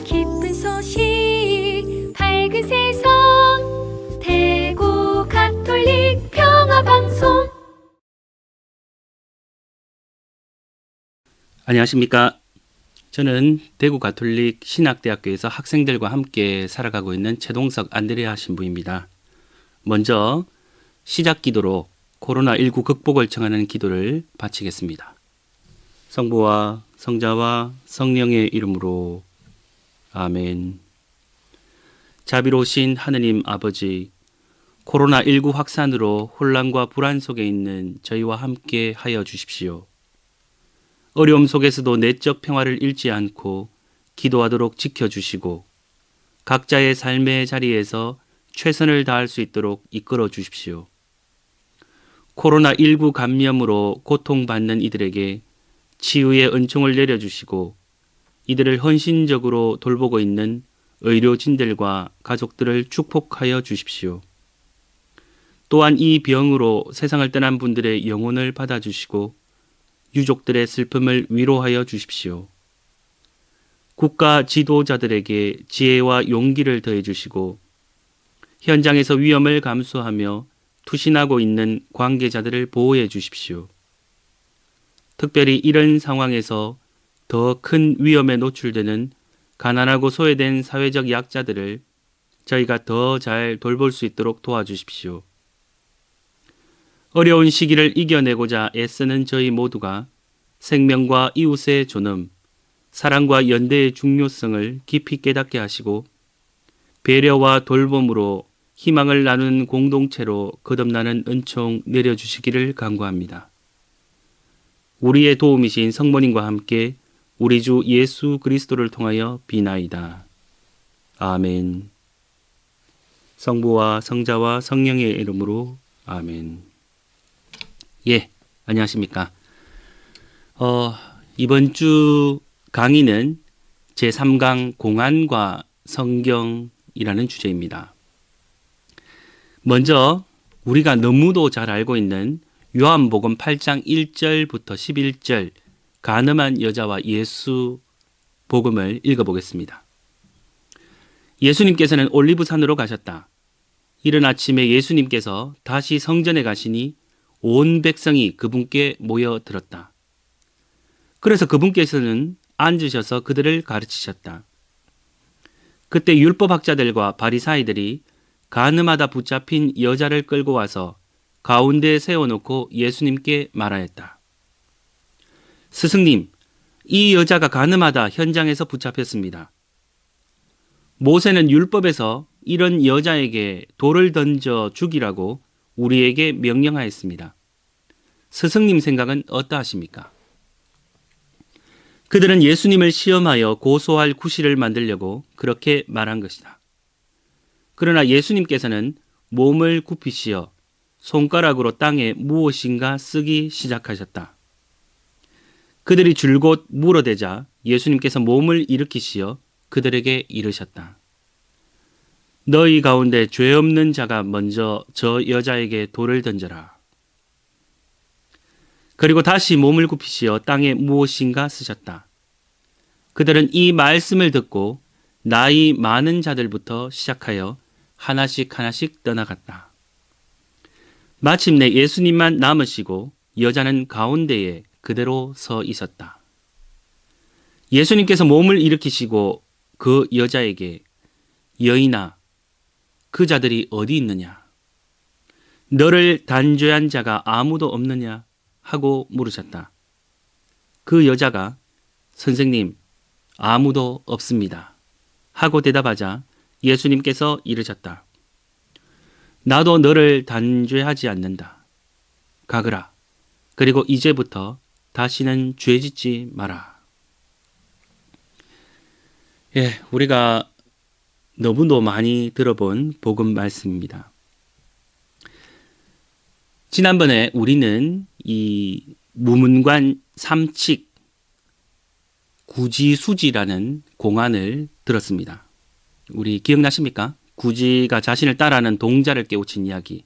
기쁜 소식 밝은 세상 대구 가톨릭 평화방송. 안녕하십니까. 저는 대구 가톨릭 신학대학교에서 학생들과 함께 살아가고 있는 최동석 안드레아 신부입니다. 먼저 시작 기도로 코로나19 극복을 청하는 기도를 바치겠습니다. 성부와 성자와 성령의 이름으로 아멘. 자비로우신 하느님 아버지, 코로나19 확산으로 혼란과 불안 속에 있는 저희와 함께 하여 주십시오. 어려움 속에서도 내적 평화를 잃지 않고 기도하도록 지켜주시고 각자의 삶의 자리에서 최선을 다할 수 있도록 이끌어 주십시오. 코로나19 감염으로 고통받는 이들에게 치유의 은총을 내려주시고 이들을 헌신적으로 돌보고 있는 의료진들과 가족들을 축복하여 주십시오. 또한 이 병으로 세상을 떠난 분들의 영혼을 받아주시고 유족들의 슬픔을 위로하여 주십시오. 국가 지도자들에게 지혜와 용기를 더해 주시고 현장에서 위험을 감수하며 투신하고 있는 관계자들을 보호해 주십시오. 특별히 이런 상황에서 더 큰 위험에 노출되는 가난하고 소외된 사회적 약자들을 저희가 더 잘 돌볼 수 있도록 도와주십시오. 어려운 시기를 이겨내고자 애쓰는 저희 모두가 생명과 이웃의 존엄, 사랑과 연대의 중요성을 깊이 깨닫게 하시고 배려와 돌봄으로 희망을 나누는 공동체로 거듭나는 은총 내려주시기를 간구합니다. 우리의 도움이신 성모님과 함께 우리 주 예수 그리스도를 통하여 비나이다. 아멘. 성부와 성자와 성령의 이름으로 아멘. 예, 안녕하십니까. 이번 주 강의는 제3강 공안과 성경이라는 주제입니다. 먼저 우리가 너무도 잘 알고 있는 요한복음 8장 1절부터 11절 가늠한 여자와 예수 복음을 읽어보겠습니다. 예수님께서는 올리브산으로 가셨다. 이른 아침에 예수님께서 다시 성전에 가시니 온 백성이 그분께 모여들었다. 그래서 그분께서는 앉으셔서 그들을 가르치셨다. 그때 율법학자들과 바리사이들이 간음하다 붙잡힌 여자를 끌고 와서 가운데에 세워놓고 예수님께 말하였다. 스승님, 이 여자가 간음하다 현장에서 붙잡혔습니다. 모세는 율법에서 이런 여자에게 돌을 던져 죽이라고 우리에게 명령하였습니다. 스승님 생각은 어떠하십니까? 그들은 예수님을 시험하여 고소할 구실을 만들려고 그렇게 말한 것이다. 그러나 예수님께서는 몸을 굽히시어 손가락으로 땅에 무엇인가 쓰기 시작하셨다. 그들이 줄곧 물어대자 예수님께서 몸을 일으키시어 그들에게 이르셨다. 너희 가운데 죄 없는 자가 먼저 저 여자에게 돌을 던져라. 그리고 다시 몸을 굽히시어 땅에 무엇인가 쓰셨다. 그들은 이 말씀을 듣고 나이 많은 자들부터 시작하여 하나씩 떠나갔다. 마침내 예수님만 남으시고 여자는 가운데에 그대로 서 있었다. 예수님께서 몸을 일으키시고 그 여자에게 여인아, 그 자들이 어디 있느냐? 너를 단죄한 자가 아무도 없느냐? 하고 물으셨다. 그 여자가 선생님, 아무도 없습니다. 하고 대답하자 예수님께서 이르셨다. 나도 너를 단죄하지 않는다. 가거라. 그리고 이제부터 다시는 죄짓지 마라. 예, 우리가 너무도 많이 들어본 복음 말씀입니다. 지난번에 우리는 이 무문관 삼칙 구지수지라는 공안을 들었습니다. 우리 기억나십니까? 구지가 자신을 따라하는 동자를 깨우친 이야기.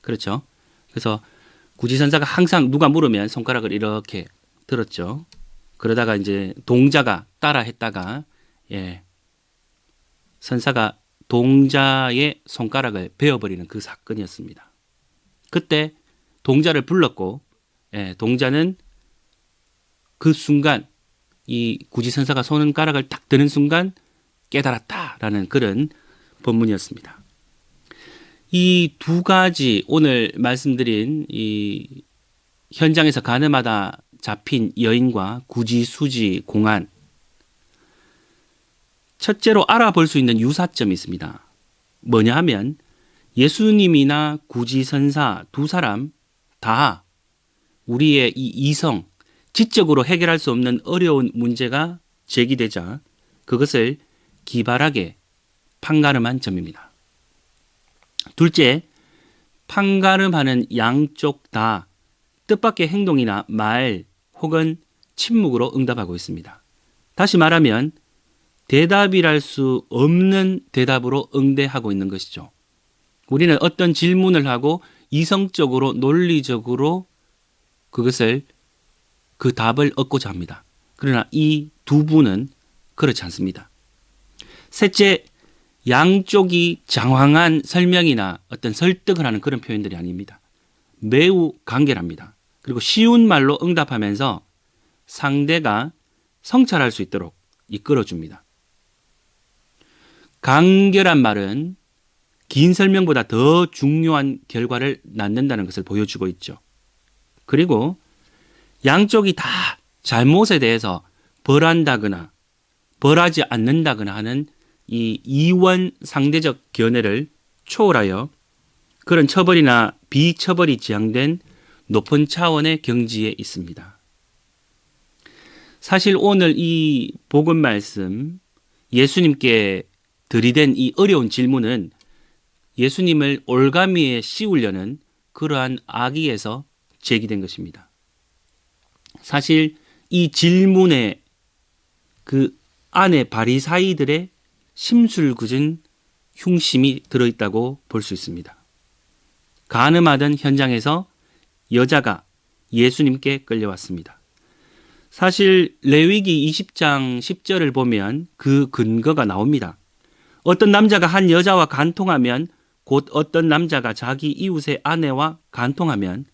그렇죠? 그래서 구지선사가 항상 누가 물으면 손가락을 이렇게 들었죠. 그러다가 이제 동자가 따라 했다가 선사가 동자의 손가락을 베어버리는 그 사건이었습니다. 그때 동자를 불렀고 동자는 그 순간 이 구지선사가 손가락을 딱 드는 순간 깨달았다라는 그런 본문이었습니다. 이 두 가지 오늘 말씀드린 이 현장에서 가늠하다 잡힌 여인과 구지, 수지, 공안, 첫째로 알아볼 수 있는 유사점이 있습니다. 뭐냐 하면 예수님이나 구지선사 두 사람 다 우리의 이 이성, 지적으로 해결할 수 없는 어려운 문제가 제기되자 그것을 기발하게 판가름한 점입니다. 둘째, 판가름하는 양쪽 다 뜻밖의 행동이나 말 혹은 침묵으로 응답하고 있습니다. 다시 말하면 대답이랄 수 없는 대답으로 응대하고 있는 것이죠. 우리는 어떤 질문을 하고 이성적으로 논리적으로 그것을 그 답을 얻고자 합니다. 그러나 이 두 분은 그렇지 않습니다. 셋째, 양쪽이 장황한 설명이나 어떤 설득을 하는 그런 표현들이 아닙니다. 매우 간결합니다. 그리고 쉬운 말로 응답하면서 상대가 성찰할 수 있도록 이끌어줍니다. 간결한 말은 긴 설명보다 더 중요한 결과를 낳는다는 것을 보여주고 있죠. 그리고 양쪽이 다 잘못에 대해서 벌한다거나 벌하지 않는다거나 하는 이 이원 상대적 견해를 초월하여 그런 처벌이나 비처벌이 지향된 높은 차원의 경지에 있습니다. 사실 오늘 이 복음 말씀, 예수님께 들이댄 이 어려운 질문은 예수님을 올가미에 씌우려는 그러한 악의에서 제기된 것입니다. 사실 이 질문의 그 안에 바리사이들의 심술궂은 흉심이 들어있다고 볼 수 있습니다. 간음하던 현장에서 여자가 예수님께 끌려왔습니다. 사실 레위기 20장 10절을 보면 그 근거가 나옵니다. 어떤 남자가 한 여자와 간통하면 곧 어떤 남자가 자기 이웃의 아내와 간통하면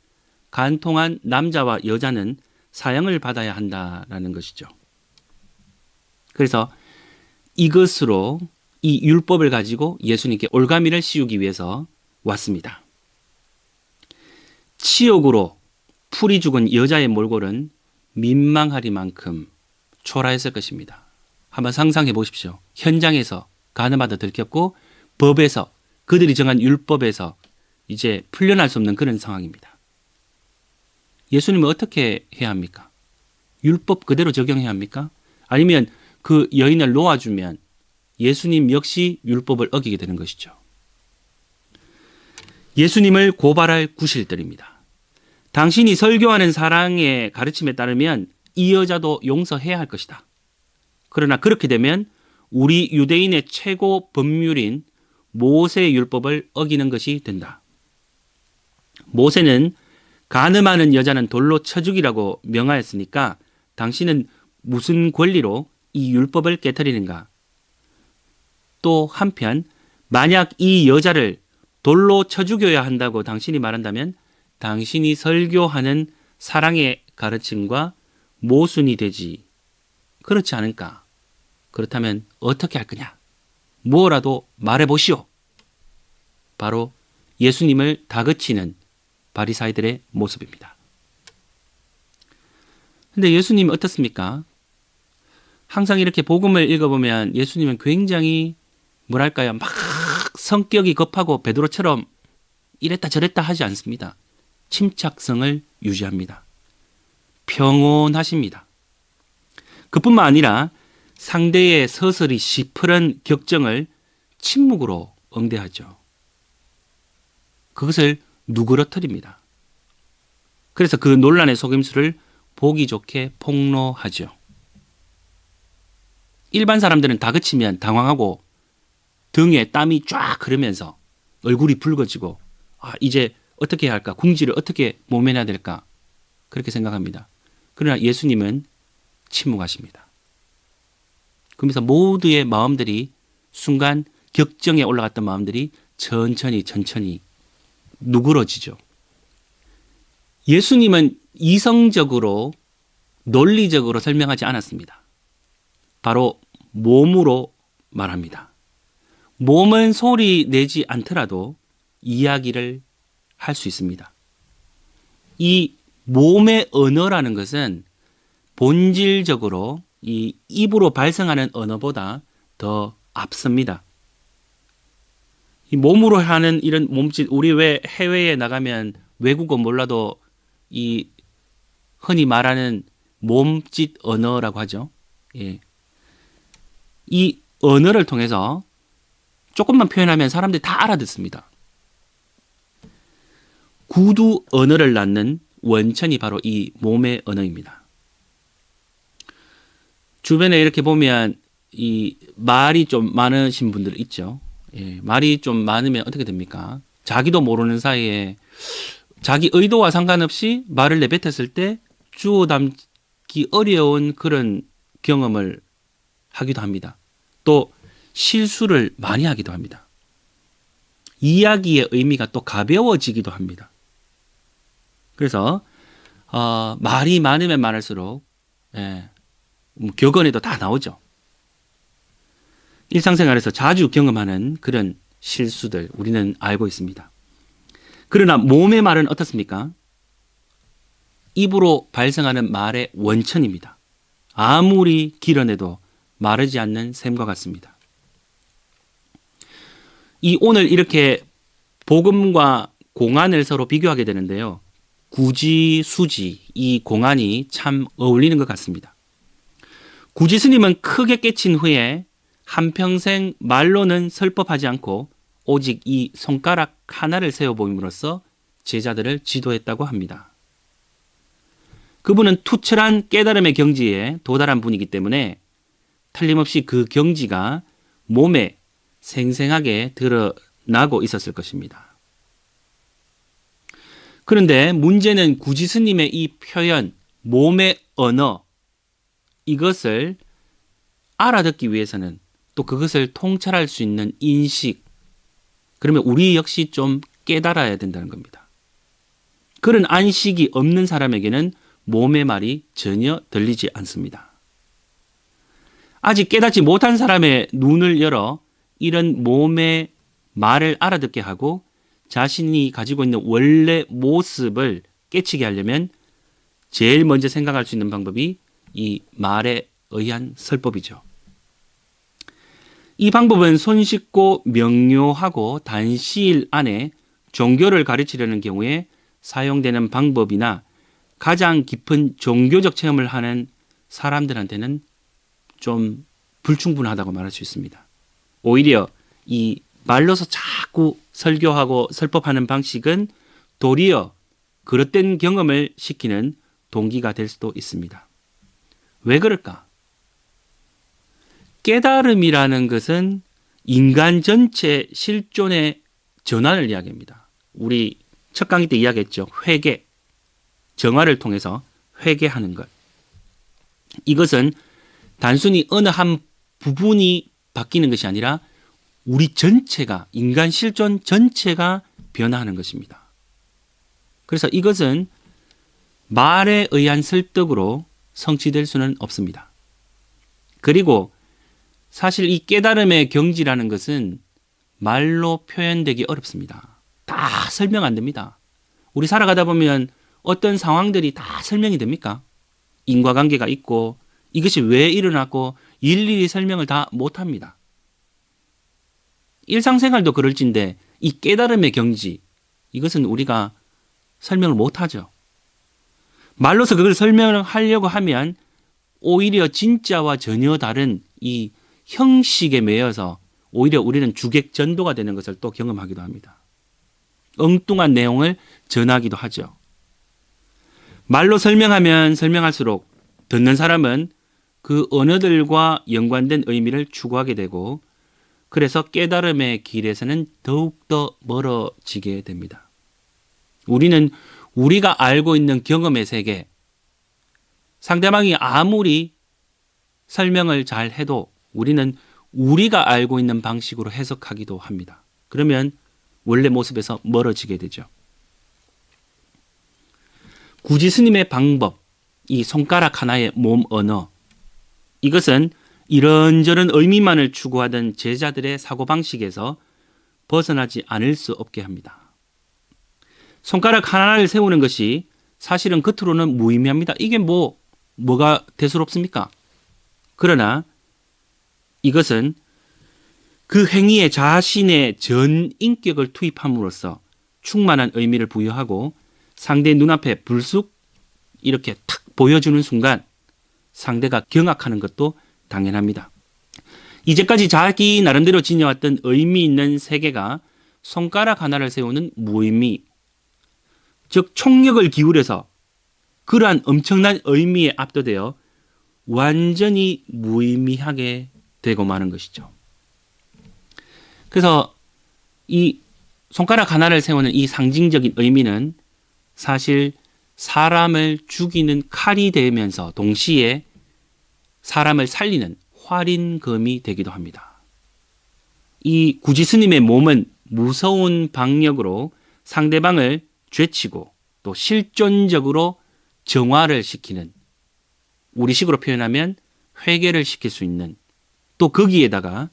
간통한 남자와 여자는 사형을 받아야 한다라는 것이죠. 그래서 이것으로 이 율법을 가지고 예수님께 올가미를 씌우기 위해서 왔습니다. 치욕으로 풀이 죽은 여자의 몰골은 민망하리만큼 초라했을 것입니다. 한번 상상해 보십시오. 현장에서 간음하다 들켰고 법에서 그들이 정한 율법에서 이제 풀려날 수 없는 그런 상황입니다. 예수님은 어떻게 해야 합니까? 율법 그대로 적용해야 합니까? 아니면 그 여인을 놓아주면 예수님 역시 율법을 어기게 되는 것이죠. 예수님을 고발할 구실들입니다. 당신이 설교하는 사랑의 가르침에 따르면 이 여자도 용서해야 할 것이다. 그러나 그렇게 되면 우리 유대인의 최고 법률인 모세의 율법을 어기는 것이 된다. 모세는 간음하는 여자는 돌로 쳐 죽이라고 명하였으니까 당신은 무슨 권리로 이 율법을 깨트리는가? 또 한편 만약 이 여자를 돌로 쳐 죽여야 한다고 당신이 말한다면 당신이 설교하는 사랑의 가르침과 모순이 되지. 그렇지 않을까? 그렇다면 어떻게 할 거냐? 뭐라도 말해보시오. 바로 예수님을 다그치는 바리사이들의 모습입니다. 근데 예수님 어떻습니까? 항상 이렇게 복음을 읽어보면 예수님은 굉장히 뭐랄까요? 막 성격이 급하고 베드로처럼 이랬다 저랬다 하지 않습니다. 침착성을 유지합니다. 평온하십니다. 그뿐만 아니라 상대의 서서히 시퍼런 격정을 침묵으로 응대하죠. 그것을 누그러뜨립니다. 그래서 그 논란의 속임수를 보기 좋게 폭로하죠. 일반 사람들은 다그치면 당황하고 등에 땀이 쫙 흐르면서 얼굴이 붉어지고 이제 어떻게 해야 할까? 궁지를 어떻게 모면해야 될까? 그렇게 생각합니다. 그러나 예수님은 침묵하십니다. 그러면서 모두의 마음들이 순간 격정에 올라갔던 마음들이 천천히 누그러지죠. 예수님은 이성적으로 논리적으로 설명하지 않았습니다. 바로 몸으로 말합니다. 몸은 소리 내지 않더라도 이야기를 할 수 있습니다. 이 몸의 언어라는 것은 본질적으로 이 입으로 발생하는 언어보다 더 앞섭니다. 이 몸으로 하는 이런 몸짓, 우리 왜 해외에 나가면 외국어 몰라도 이 흔히 말하는 몸짓 언어라고 하죠. 예. 이 언어를 통해서 조금만 표현하면 사람들이 다 알아듣습니다. 구두 언어를 낳는 원천이 바로 이 몸의 언어입니다. 주변에 이렇게 보면 이 말이 좀 많으신 분들 있죠. 예, 말이 좀 많으면 어떻게 됩니까? 자기도 모르는 사이에 자기 의도와 상관없이 말을 내뱉었을 때 주워 담기 어려운 그런 경험을 하기도 합니다. 또 실수를 많이 하기도 합니다. 이야기의 의미가 또 가벼워지기도 합니다. 그래서 말이 많으면 많을수록 격언에도 다 나오죠. 일상생활에서 자주 경험하는 그런 실수들 우리는 알고 있습니다. 그러나 몸의 말은 어떻습니까? 입으로 발생하는 말의 원천입니다. 아무리 길어내도 마르지 않는 샘과 같습니다. 이 오늘 이렇게 복음과 공안을 서로 비교하게 되는데요. 구지, 수지, 이 공안이 참 어울리는 것 같습니다. 구지 스님은 크게 깨친 후에 한평생 말로는 설법하지 않고 오직 이 손가락 하나를 세워보임으로써 제자들을 지도했다고 합니다. 그분은 투철한 깨달음의 경지에 도달한 분이기 때문에 틀림없이 그 경지가 몸에 생생하게 드러나고 있었을 것입니다. 그런데 문제는 구지 스님의 이 표현, 몸의 언어, 이것을 알아듣기 위해서는 또 그것을 통찰할 수 있는 인식, 그러면 우리 역시 좀 깨달아야 된다는 겁니다. 그런 안식이 없는 사람에게는 몸의 말이 전혀 들리지 않습니다. 아직 깨닫지 못한 사람의 눈을 열어 이런 몸의 말을 알아듣게 하고 자신이 가지고 있는 원래 모습을 깨치게 하려면 제일 먼저 생각할 수 있는 방법이 이 말에 의한 설법이죠. 이 방법은 손쉽고 명료하고 단시일 안에 종교를 가르치려는 경우에 사용되는 방법이나 가장 깊은 종교적 체험을 하는 사람들한테는 좀 불충분하다고 말할 수 있습니다. 오히려 이 말로서 자꾸 설교하고 설법하는 방식은 도리어 그릇된 경험을 시키는 동기가 될 수도 있습니다. 왜 그럴까? 깨달음이라는 것은 인간 전체 실존의 전환을 이야기합니다. 우리 첫 강의 때 이야기했죠. 회개, 정화를 통해서 회개하는 것. 이것은 단순히 어느 한 부분이 바뀌는 것이 아니라 우리 전체가, 인간 실존 전체가 변화하는 것입니다. 그래서 이것은 말에 의한 설득으로 성취될 수는 없습니다. 그리고 사실 이 깨달음의 경지라는 것은 말로 표현되기 어렵습니다. 다 설명 안 됩니다. 우리 살아가다 보면 어떤 상황들이 다 설명이 됩니까? 인과관계가 있고 이것이 왜 일어났고 일일이 설명을 다 못합니다. 일상생활도 그럴진데 이 깨달음의 경지, 이것은 우리가 설명을 못하죠. 말로서 그걸 설명을 하려고 하면 오히려 진짜와 전혀 다른 이 형식에 매여서 오히려 우리는 주객전도가 되는 것을 또 경험하기도 합니다. 엉뚱한 내용을 전하기도 하죠. 말로 설명하면 설명할수록 듣는 사람은 그 언어들과 연관된 의미를 추구하게 되고 그래서 깨달음의 길에서는 더욱더 멀어지게 됩니다. 우리는 우리가 알고 있는 경험의 세계, 상대방이 아무리 설명을 잘 해도 우리는 우리가 알고 있는 방식으로 해석하기도 합니다. 그러면 원래 모습에서 멀어지게 되죠. 구지 스님의 방법, 이 손가락 하나의 몸 언어, 이것은 이런저런 의미만을 추구하던 제자들의 사고방식에서 벗어나지 않을 수 없게 합니다. 손가락 하나를 세우는 것이 사실은 겉으로는 무의미합니다. 이게 뭐가 대수롭습니까? 그러나 이것은 그 행위에 자신의 전 인격을 투입함으로써 충만한 의미를 부여하고 상대 눈앞에 불쑥 이렇게 탁 보여주는 순간 상대가 경악하는 것도 당연합니다. 이제까지 자기 나름대로 지녀왔던 의미 있는 세계가 손가락 하나를 세우는 무의미, 즉 총력을 기울여서 그러한 엄청난 의미에 압도되어 완전히 무의미하게 되고 마는 것이죠. 그래서 이 손가락 하나를 세우는 이 상징적인 의미는 사실 사람을 죽이는 칼이 되면서 동시에 사람을 살리는 활인검이 되기도 합니다. 이 구지 스님의 몸은 무서운 방력으로 상대방을 죄치고 또 실존적으로 정화를 시키는, 우리식으로 표현하면 회개를 시킬 수 있는, 또 거기에다가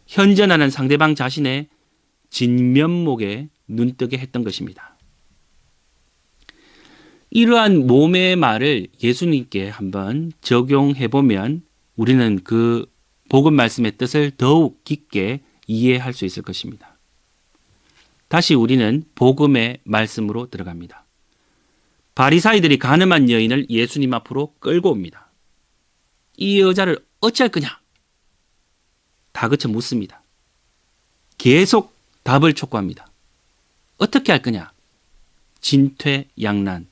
현존하는 상대방 자신의 진면목에 눈뜨게 했던 것입니다. 이러한 몸의 말을 예수님께 한번 적용해보면 우리는 그 복음 말씀의 뜻을 더욱 깊게 이해할 수 있을 것입니다. 다시 우리는 복음의 말씀으로 들어갑니다. 바리사이들이 간음한 여인을 예수님 앞으로 끌고 옵니다. 이 여자를 어찌할 거냐? 다그쳐 묻습니다. 계속 답을 촉구합니다. 어떻게 할 거냐? 진퇴양난.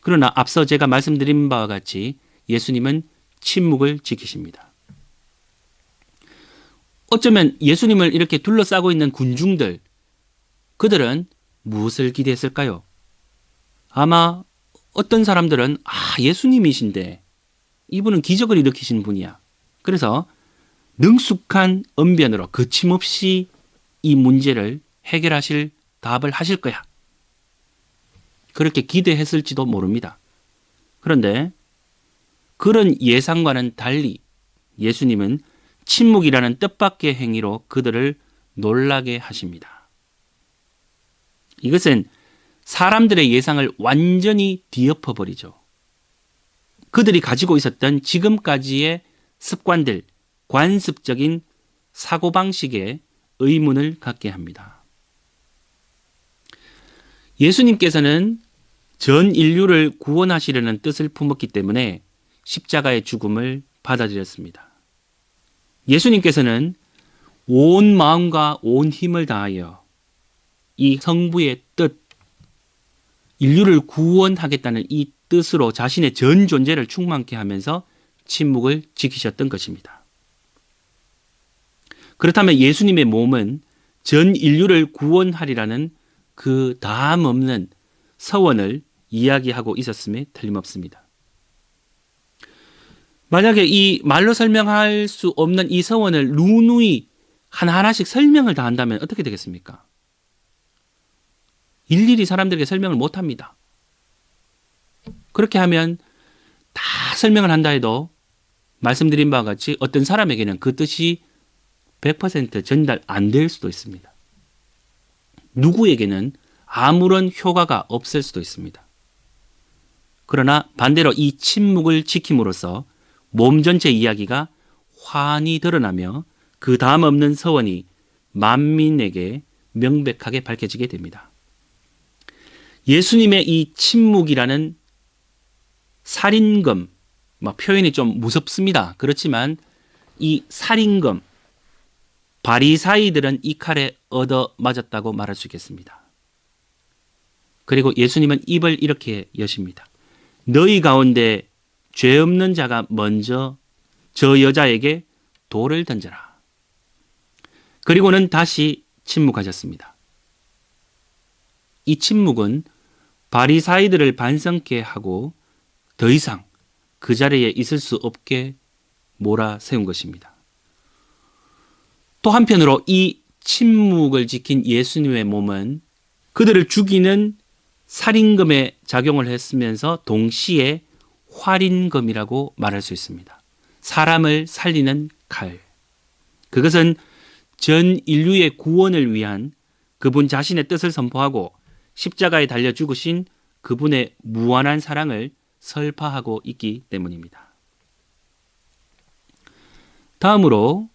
그러나 앞서 제가 말씀드린 바와 같이 예수님은 침묵을 지키십니다. 어쩌면 예수님을 이렇게 둘러싸고 있는 군중들, 그들은 무엇을 기대했을까요? 아마 어떤 사람들은 예수님이신데 이분은 기적을 일으키신 분이야. 그래서 능숙한 언변으로 거침없이 이 문제를 해결하실 답을 하실 거야. 그렇게 기대했을지도 모릅니다. 그런데 그런 예상과는 달리 예수님은 침묵이라는 뜻밖의 행위로 그들을 놀라게 하십니다. 이것은 사람들의 예상을 완전히 뒤엎어버리죠. 그들이 가지고 있었던 지금까지의 습관들, 관습적인 사고방식에 의문을 갖게 합니다. 예수님께서는 전 인류를 구원하시려는 뜻을 품었기 때문에 십자가의 죽음을 받아들였습니다. 예수님께서는 온 마음과 온 힘을 다하여 이 성부의 뜻, 인류를 구원하겠다는 이 뜻으로 자신의 전 존재를 충만케 하면서 침묵을 지키셨던 것입니다. 그렇다면 예수님의 몸은 전 인류를 구원하리라는 그 다함 없는 서원을 이야기하고 있었음에 틀림없습니다. 만약에 이 말로 설명할 수 없는 이 서원을 누누이 하나하나씩 설명을 다 한다면 어떻게 되겠습니까? 일일이 사람들에게 설명을 못합니다. 그렇게 하면 다 설명을 한다 해도 말씀드린 바와 같이 어떤 사람에게는 그 뜻이 100% 전달 안 될 수도 있습니다. 누구에게는 아무런 효과가 없을 수도 있습니다. 그러나 반대로 이 침묵을 지킴으로써 몸 전체 이야기가 환히 드러나며 그 다음 없는 서원이 만민에게 명백하게 밝혀지게 됩니다. 예수님의 이 침묵이라는 살인검, 표현이 좀 무섭습니다. 그렇지만 이 살인검, 바리사이들은 이 칼에 얻어 맞았다고 말할 수 있겠습니다. 그리고 예수님은 입을 이렇게 여십니다. 너희 가운데 죄 없는 자가 먼저 저 여자에게 돌을 던져라. 그리고는 다시 침묵하셨습니다. 이 침묵은 바리사이들을 반성케 하고 더 이상 그 자리에 있을 수 없게 몰아세운 것입니다. 또 한편으로 이 침묵을 지킨 예수님의 몸은 그들을 죽이는 살인검에 작용을 했으면서 동시에 활인검이라고 말할 수 있습니다. 사람을 살리는 칼. 그것은 전 인류의 구원을 위한 그분 자신의 뜻을 선포하고 십자가에 달려 죽으신 그분의 무한한 사랑을 설파하고 있기 때문입니다. 다음으로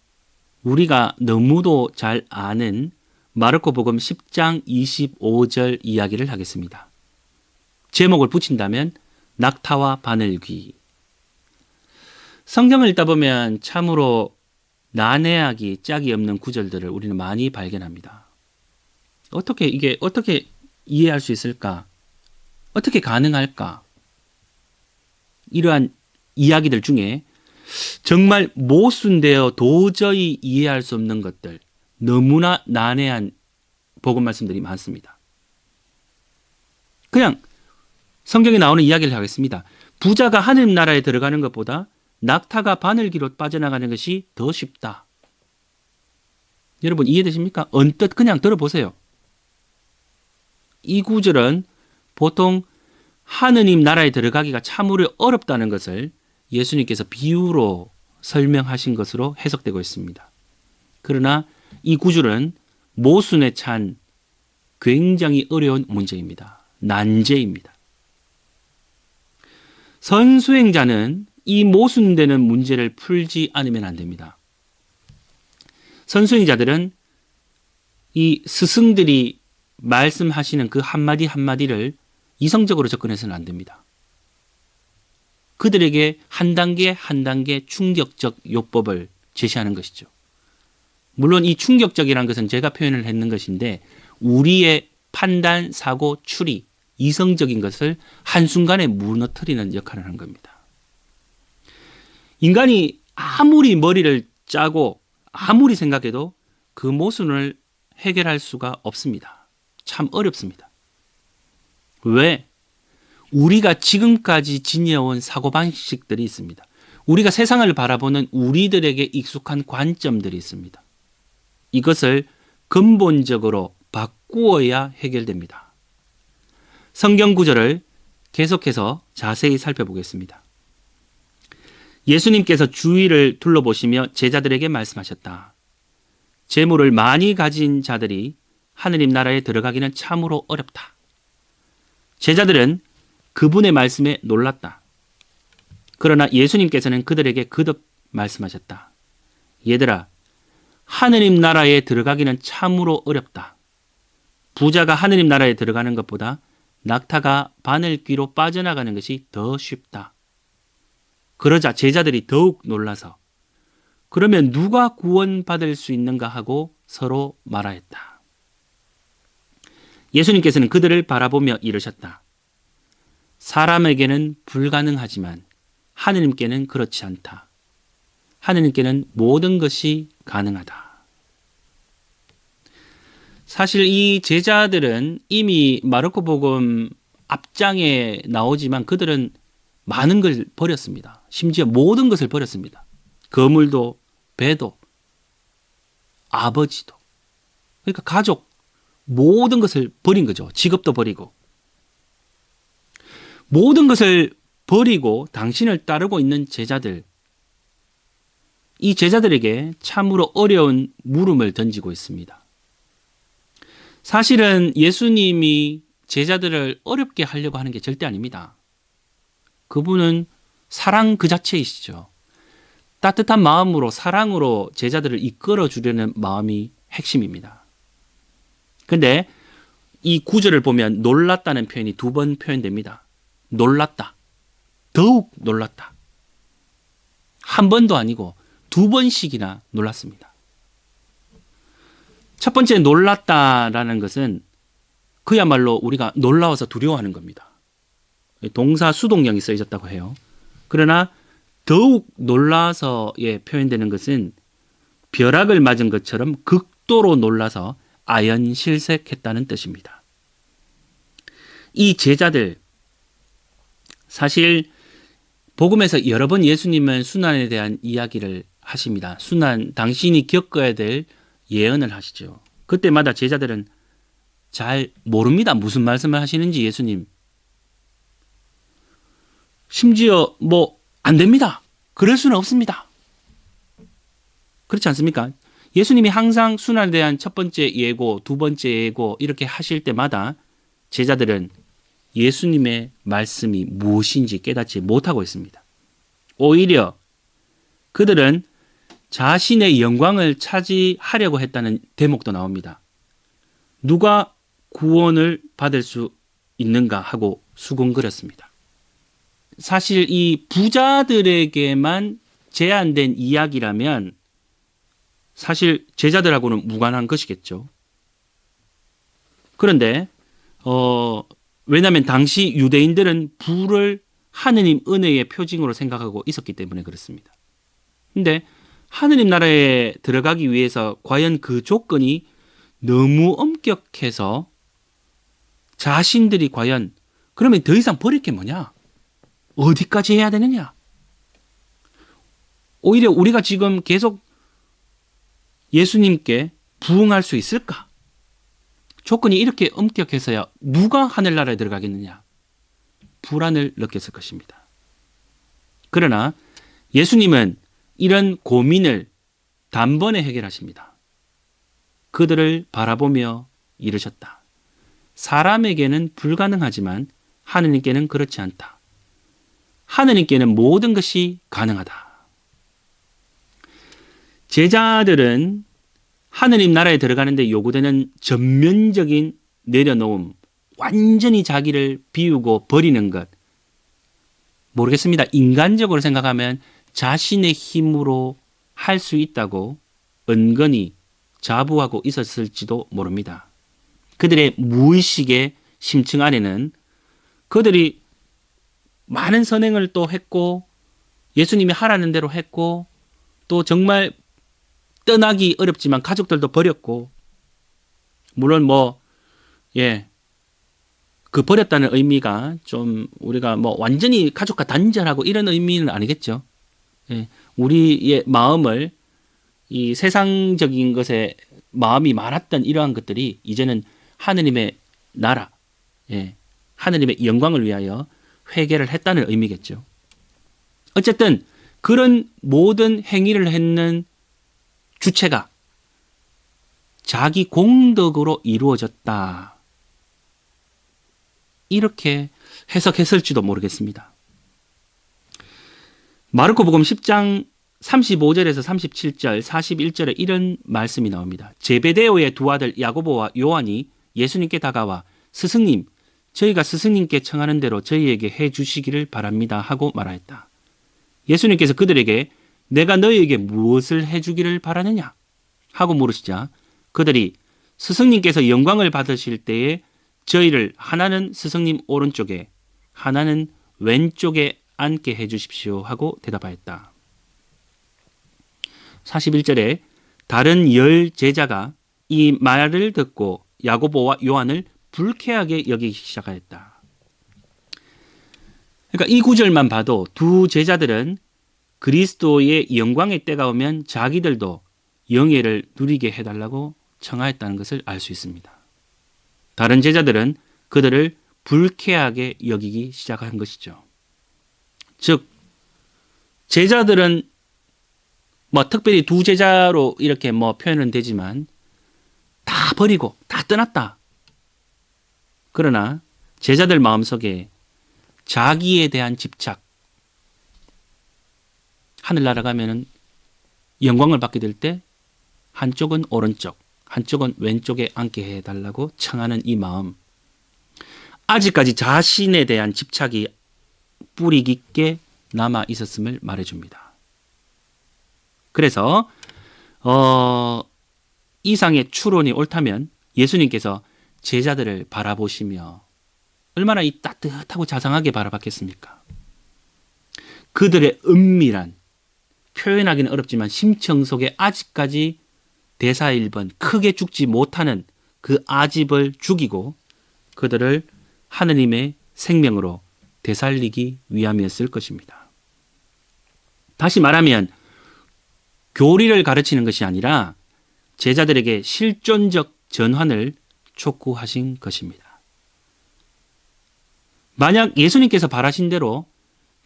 우리가 너무도 잘 아는 마르코복음 10장 25절 이야기를 하겠습니다. 제목을 붙인다면 낙타와 바늘귀. 성경을 읽다 보면 참으로 난해하기 짝이 없는 구절들을 우리는 많이 발견합니다. 어떻게 이해할 수 있을까? 어떻게 가능할까? 이러한 이야기들 중에 정말 모순되어 도저히 이해할 수 없는 것들, 너무나 난해한 복음 말씀들이 많습니다. 그냥 성경에 나오는 이야기를 하겠습니다. 부자가 하느님 나라에 들어가는 것보다 낙타가 바늘귀로 빠져나가는 것이 더 쉽다. 여러분 이해되십니까? 언뜻 그냥 들어보세요. 이 구절은 보통 하느님 나라에 들어가기가 참으로 어렵다는 것을 예수님께서 비유로 설명하신 것으로 해석되고 있습니다. 그러나 이 구절은 모순에 찬 굉장히 어려운 문제입니다. 난제입니다. 선수행자는 이 모순되는 문제를 풀지 않으면 안 됩니다. 선수행자들은 이 스승들이 말씀하시는 그 한마디 한마디를 이성적으로 접근해서는 안 됩니다. 그들에게 한 단계 한 단계 충격적 요법을 제시하는 것이죠. 물론 이 충격적이라는 것은 제가 표현을 했는 것인데 우리의 판단, 사고, 추리, 이성적인 것을 한순간에 무너뜨리는 역할을 하는 겁니다. 인간이 아무리 머리를 짜고 아무리 생각해도 그 모순을 해결할 수가 없습니다. 참 어렵습니다. 왜? 우리가 지금까지 지녀온 사고방식들이 있습니다. 우리가 세상을 바라보는 우리들에게 익숙한 관점들이 있습니다. 이것을 근본적으로 바꾸어야 해결됩니다. 성경 구절을 계속해서 자세히 살펴보겠습니다. 예수님께서 주위를 둘러보시며 제자들에게 말씀하셨다. 재물을 많이 가진 자들이 하느님 나라에 들어가기는 참으로 어렵다. 제자들은 그분의 말씀에 놀랐다. 그러나 예수님께서는 그들에게 거듭 말씀하셨다. 얘들아, 하느님 나라에 들어가기는 참으로 어렵다. 부자가 하느님 나라에 들어가는 것보다 낙타가 바늘귀로 빠져나가는 것이 더 쉽다. 그러자 제자들이 더욱 놀라서 그러면 누가 구원받을 수 있는가 하고 서로 말하였다. 예수님께서는 그들을 바라보며 이르셨다. 사람에게는 불가능하지만 하느님께는 그렇지 않다. 하느님께는 모든 것이 가능하다. 사실 이 제자들은 이미 마르코복음 앞장에 나오지만 그들은 많은 걸 버렸습니다. 심지어 모든 것을 버렸습니다. 거물도, 배도, 아버지도. 그러니까 가족, 모든 것을 버린 거죠. 직업도 버리고. 모든 것을 버리고 당신을 따르고 있는 제자들. 이 제자들에게 참으로 어려운 물음을 던지고 있습니다. 사실은 예수님이 제자들을 어렵게 하려고 하는 게 절대 아닙니다. 그분은 사랑 그 자체이시죠. 따뜻한 마음으로 사랑으로 제자들을 이끌어 주려는 마음이 핵심입니다. 근데 이 구절을 보면 놀랐다는 표현이 두 번 표현됩니다. 놀랐다. 더욱 놀랐다. 한 번도 아니고 두 번씩이나 놀랐습니다. 첫 번째 놀랐다라는 것은 그야말로 우리가 놀라워서 두려워하는 겁니다. 동사 수동형이 쓰여졌다고 해요. 그러나 더욱 놀라서 표현되는 것은 벼락을 맞은 것처럼 극도로 놀라서 아연실색했다는 뜻입니다. 이 제자들, 사실 복음에서 여러 번 예수님은 순환에 대한 이야기를 하십니다. 순환, 당신이 겪어야 될 예언을 하시죠. 그때마다 제자들은 잘 모릅니다. 무슨 말씀을 하시는지 예수님. 심지어 안 됩니다. 그럴 수는 없습니다. 그렇지 않습니까? 예수님이 항상 순환에 대한 첫 번째 예고, 두 번째 예고 이렇게 하실 때마다 제자들은 예수님의 말씀이 무엇인지 깨닫지 못하고 있습니다. 오히려 그들은 자신의 영광을 차지하려고 했다는 대목도 나옵니다. 누가 구원을 받을 수 있는가 하고 수군거렸습니다. 사실 이 부자들에게만 제한된 이야기라면 사실 제자들하고는 무관한 것이겠죠. 그런데 왜냐하면 당시 유대인들은 부를 하느님 은혜의 표징으로 생각하고 있었기 때문에 그렇습니다. 근데 하느님 나라에 들어가기 위해서 과연 그 조건이 너무 엄격해서 자신들이 과연 그러면 더 이상 버릴 게 뭐냐? 어디까지 해야 되느냐? 오히려 우리가 지금 계속 예수님께 부응할 수 있을까? 조건이 이렇게 엄격해서야 누가 하늘나라에 들어가겠느냐? 불안을 느꼈을 것입니다. 그러나 예수님은 이런 고민을 단번에 해결하십니다. 그들을 바라보며 이르셨다. 사람에게는 불가능하지만 하느님께는 그렇지 않다. 하느님께는 모든 것이 가능하다. 제자들은 하느님 나라에 들어가는데 요구되는 전면적인 내려놓음, 완전히 자기를 비우고 버리는 것. 모르겠습니다. 인간적으로 생각하면 자신의 힘으로 할 수 있다고 은근히 자부하고 있었을지도 모릅니다. 그들의 무의식의 심층 안에는 그들이 많은 선행을 또 했고 예수님이 하라는 대로 했고 또 정말 떠나기 어렵지만 가족들도 버렸고 물론 그 버렸다는 의미가 좀 우리가 완전히 가족과 단절하고 이런 의미는 아니겠죠. 예, 우리의 마음을 이 세상적인 것에 마음이 많았던 이러한 것들이 이제는 하느님의 나라, 하느님의 영광을 위하여 회개를 했다는 의미겠죠. 어쨌든 그런 모든 행위를 했는 주체가 자기 공덕으로 이루어졌다. 이렇게 해석했을지도 모르겠습니다. 마르코복음 10장 35절에서 37절, 41절에 이런 말씀이 나옵니다. 제베데오의 두 아들 야고보와 요한이 예수님께 다가와 스승님, 저희가 스승님께 청하는 대로 저희에게 해 주시기를 바랍니다 하고 말하였다. 예수님께서 그들에게 내가 너희에게 무엇을 해 주기를 바라느냐 하고 물으시자 그들이 스승님께서 영광을 받으실 때에 저희를 하나는 스승님 오른쪽에 하나는 왼쪽에 앉게 해 주십시오 하고 대답하였다. 41절에 다른 10 제자가 이 말을 듣고 야고보와 요한을 불쾌하게 여기기 시작하였다. 그러니까 이 구절만 봐도 두 제자들은 그리스도의 영광의 때가 오면 자기들도 영예를 누리게 해달라고 청하였다는 것을 알 수 있습니다. 다른 제자들은 그들을 불쾌하게 여기기 시작한 것이죠. 즉 제자들은 특별히 두 제자로 이렇게 표현은 되지만 다 버리고 다 떠났다. 그러나 제자들 마음속에 자기에 대한 집착, 하늘나라 가면은 영광을 받게 될 때 한쪽은 오른쪽, 한쪽은 왼쪽에 앉게 해달라고 청하는 이 마음. 아직까지 자신에 대한 집착이 뿌리 깊게 남아 있었음을 말해줍니다. 그래서 이상의 추론이 옳다면 예수님께서 제자들을 바라보시며 얼마나 이 따뜻하고 자상하게 바라봤겠습니까? 그들의 은밀한, 표현하기는 어렵지만 심청 속에 아직까지 대사일번 크게 죽지 못하는 그 아집을 죽이고 그들을 하느님의 생명으로 되살리기 위함이었을 것입니다. 다시 말하면 교리를 가르치는 것이 아니라 제자들에게 실존적 전환을 촉구하신 것입니다. 만약 예수님께서 바라신 대로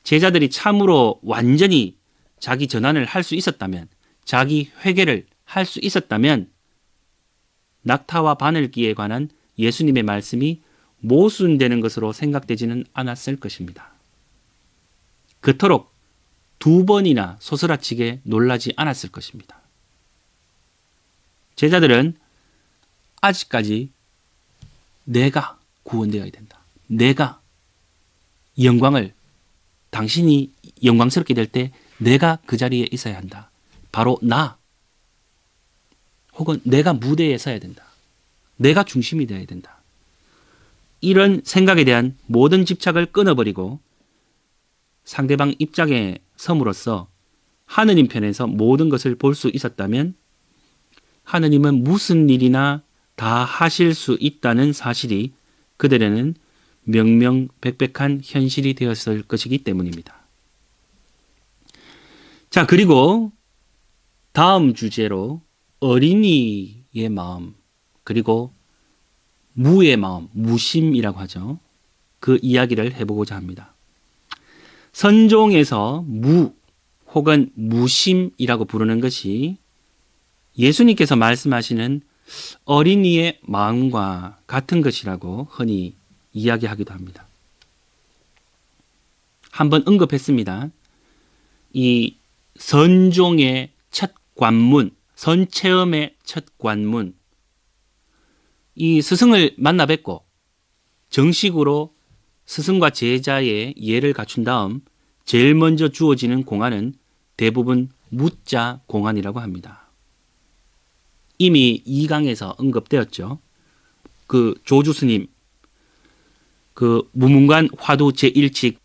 제자들이 참으로 완전히 자기 전환을 할 수 있었다면, 자기 회개를 할 수 있었다면 낙타와 바늘기에 관한 예수님의 말씀이 모순되는 것으로 생각되지는 않았을 것입니다. 그토록 2번이나 소스라치게 놀라지 않았을 것입니다. 제자들은 아직까지 내가 구원되어야 된다. 내가 영광을, 당신이 영광스럽게 될 때 내가 그 자리에 있어야 한다. 바로 나, 혹은 내가 무대에 서야 된다. 내가 중심이 되어야 된다. 이런 생각에 대한 모든 집착을 끊어버리고 상대방 입장에 섬으로써 하느님 편에서 모든 것을 볼 수 있었다면 하느님은 무슨 일이나 다 하실 수 있다는 사실이 그들에는 명명백백한 현실이 되었을 것이기 때문입니다. 자, 그리고 다음 주제로 어린이의 마음, 그리고 무의 마음, 무심이라고 하죠. 그 이야기를 해보고자 합니다. 선종에서 무 혹은 무심이라고 부르는 것이 예수님께서 말씀하시는 어린이의 마음과 같은 것이라고 흔히 이야기하기도 합니다. 한번 언급했습니다. 이 선종의 첫 관문, 선체험의 첫 관문, 이 스승을 만나 뵙고 정식으로 스승과 제자의 예를 갖춘 다음 제일 먼저 주어지는 공안은 대부분 무자 공안이라고 합니다. 이미 2강에서 언급되었죠. 그 조주 스님, 그 무문관 화두 제1칙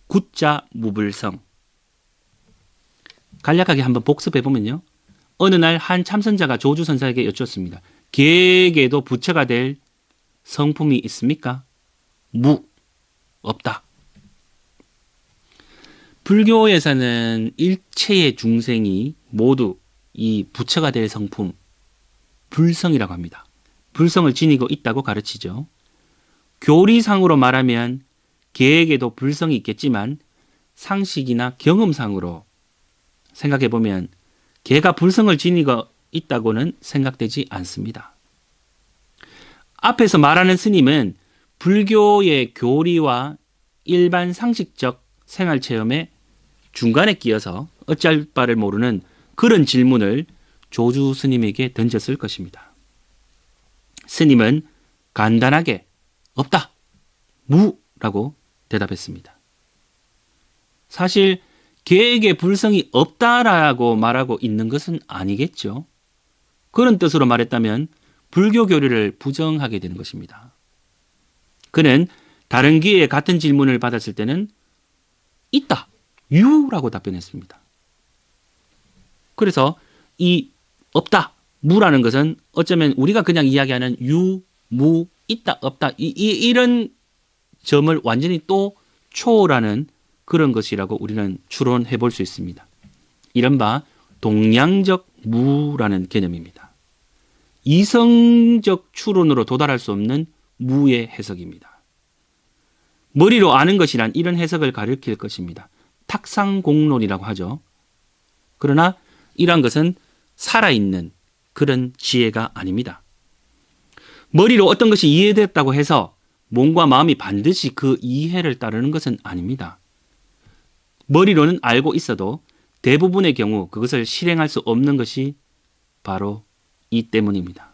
굿자 무불성. 간략하게 한번 복습해 보면요. 어느 날 한 참선자가 조주 선사에게 여쭙습니다. 개에게도 부처가 될 성품이 있습니까? 무, 없다. 불교에서는 일체의 중생이 모두 이 부처가 될 성품, 불성이라고 합니다. 불성을 지니고 있다고 가르치죠. 교리상으로 말하면 개에게도 불성이 있겠지만 상식이나 경험상으로 생각해보면 개가 불성을 지니고 있다고는 생각되지 않습니다. 앞에서 말하는 스님은 불교의 교리와 일반 상식적 생활체험의 중간에 끼어서 어찌할 바를 모르는 그런 질문을 조주 스님에게 던졌을 것입니다. 스님은 간단하게 없다, 무라고 대답했습니다. 사실 개에게 불성이 없다라고 말하고 있는 것은 아니겠죠. 그런 뜻으로 말했다면 불교 교리를 부정하게 되는 것입니다. 그는 다른 기회에 같은 질문을 받았을 때는 있다, 유라고 답변했습니다. 그래서 이 없다, 무라는 것은 어쩌면 우리가 그냥 이야기하는 유, 무, 있다, 없다 이런 점을 완전히 또 초월하는 그런 것이라고 우리는 추론해 볼 수 있습니다. 이른바 동양적 무라는 개념입니다. 이성적 추론으로 도달할 수 없는 무의 해석입니다. 머리로 아는 것이란 이런 해석을 가리킬 것입니다. 탁상공론이라고 하죠. 그러나 이러한 것은 살아있는 그런 지혜가 아닙니다. 머리로 어떤 것이 이해됐다고 해서 몸과 마음이 반드시 그 이해를 따르는 것은 아닙니다. 머리로는 알고 있어도 대부분의 경우 그것을 실행할 수 없는 것이 바로 이 때문입니다.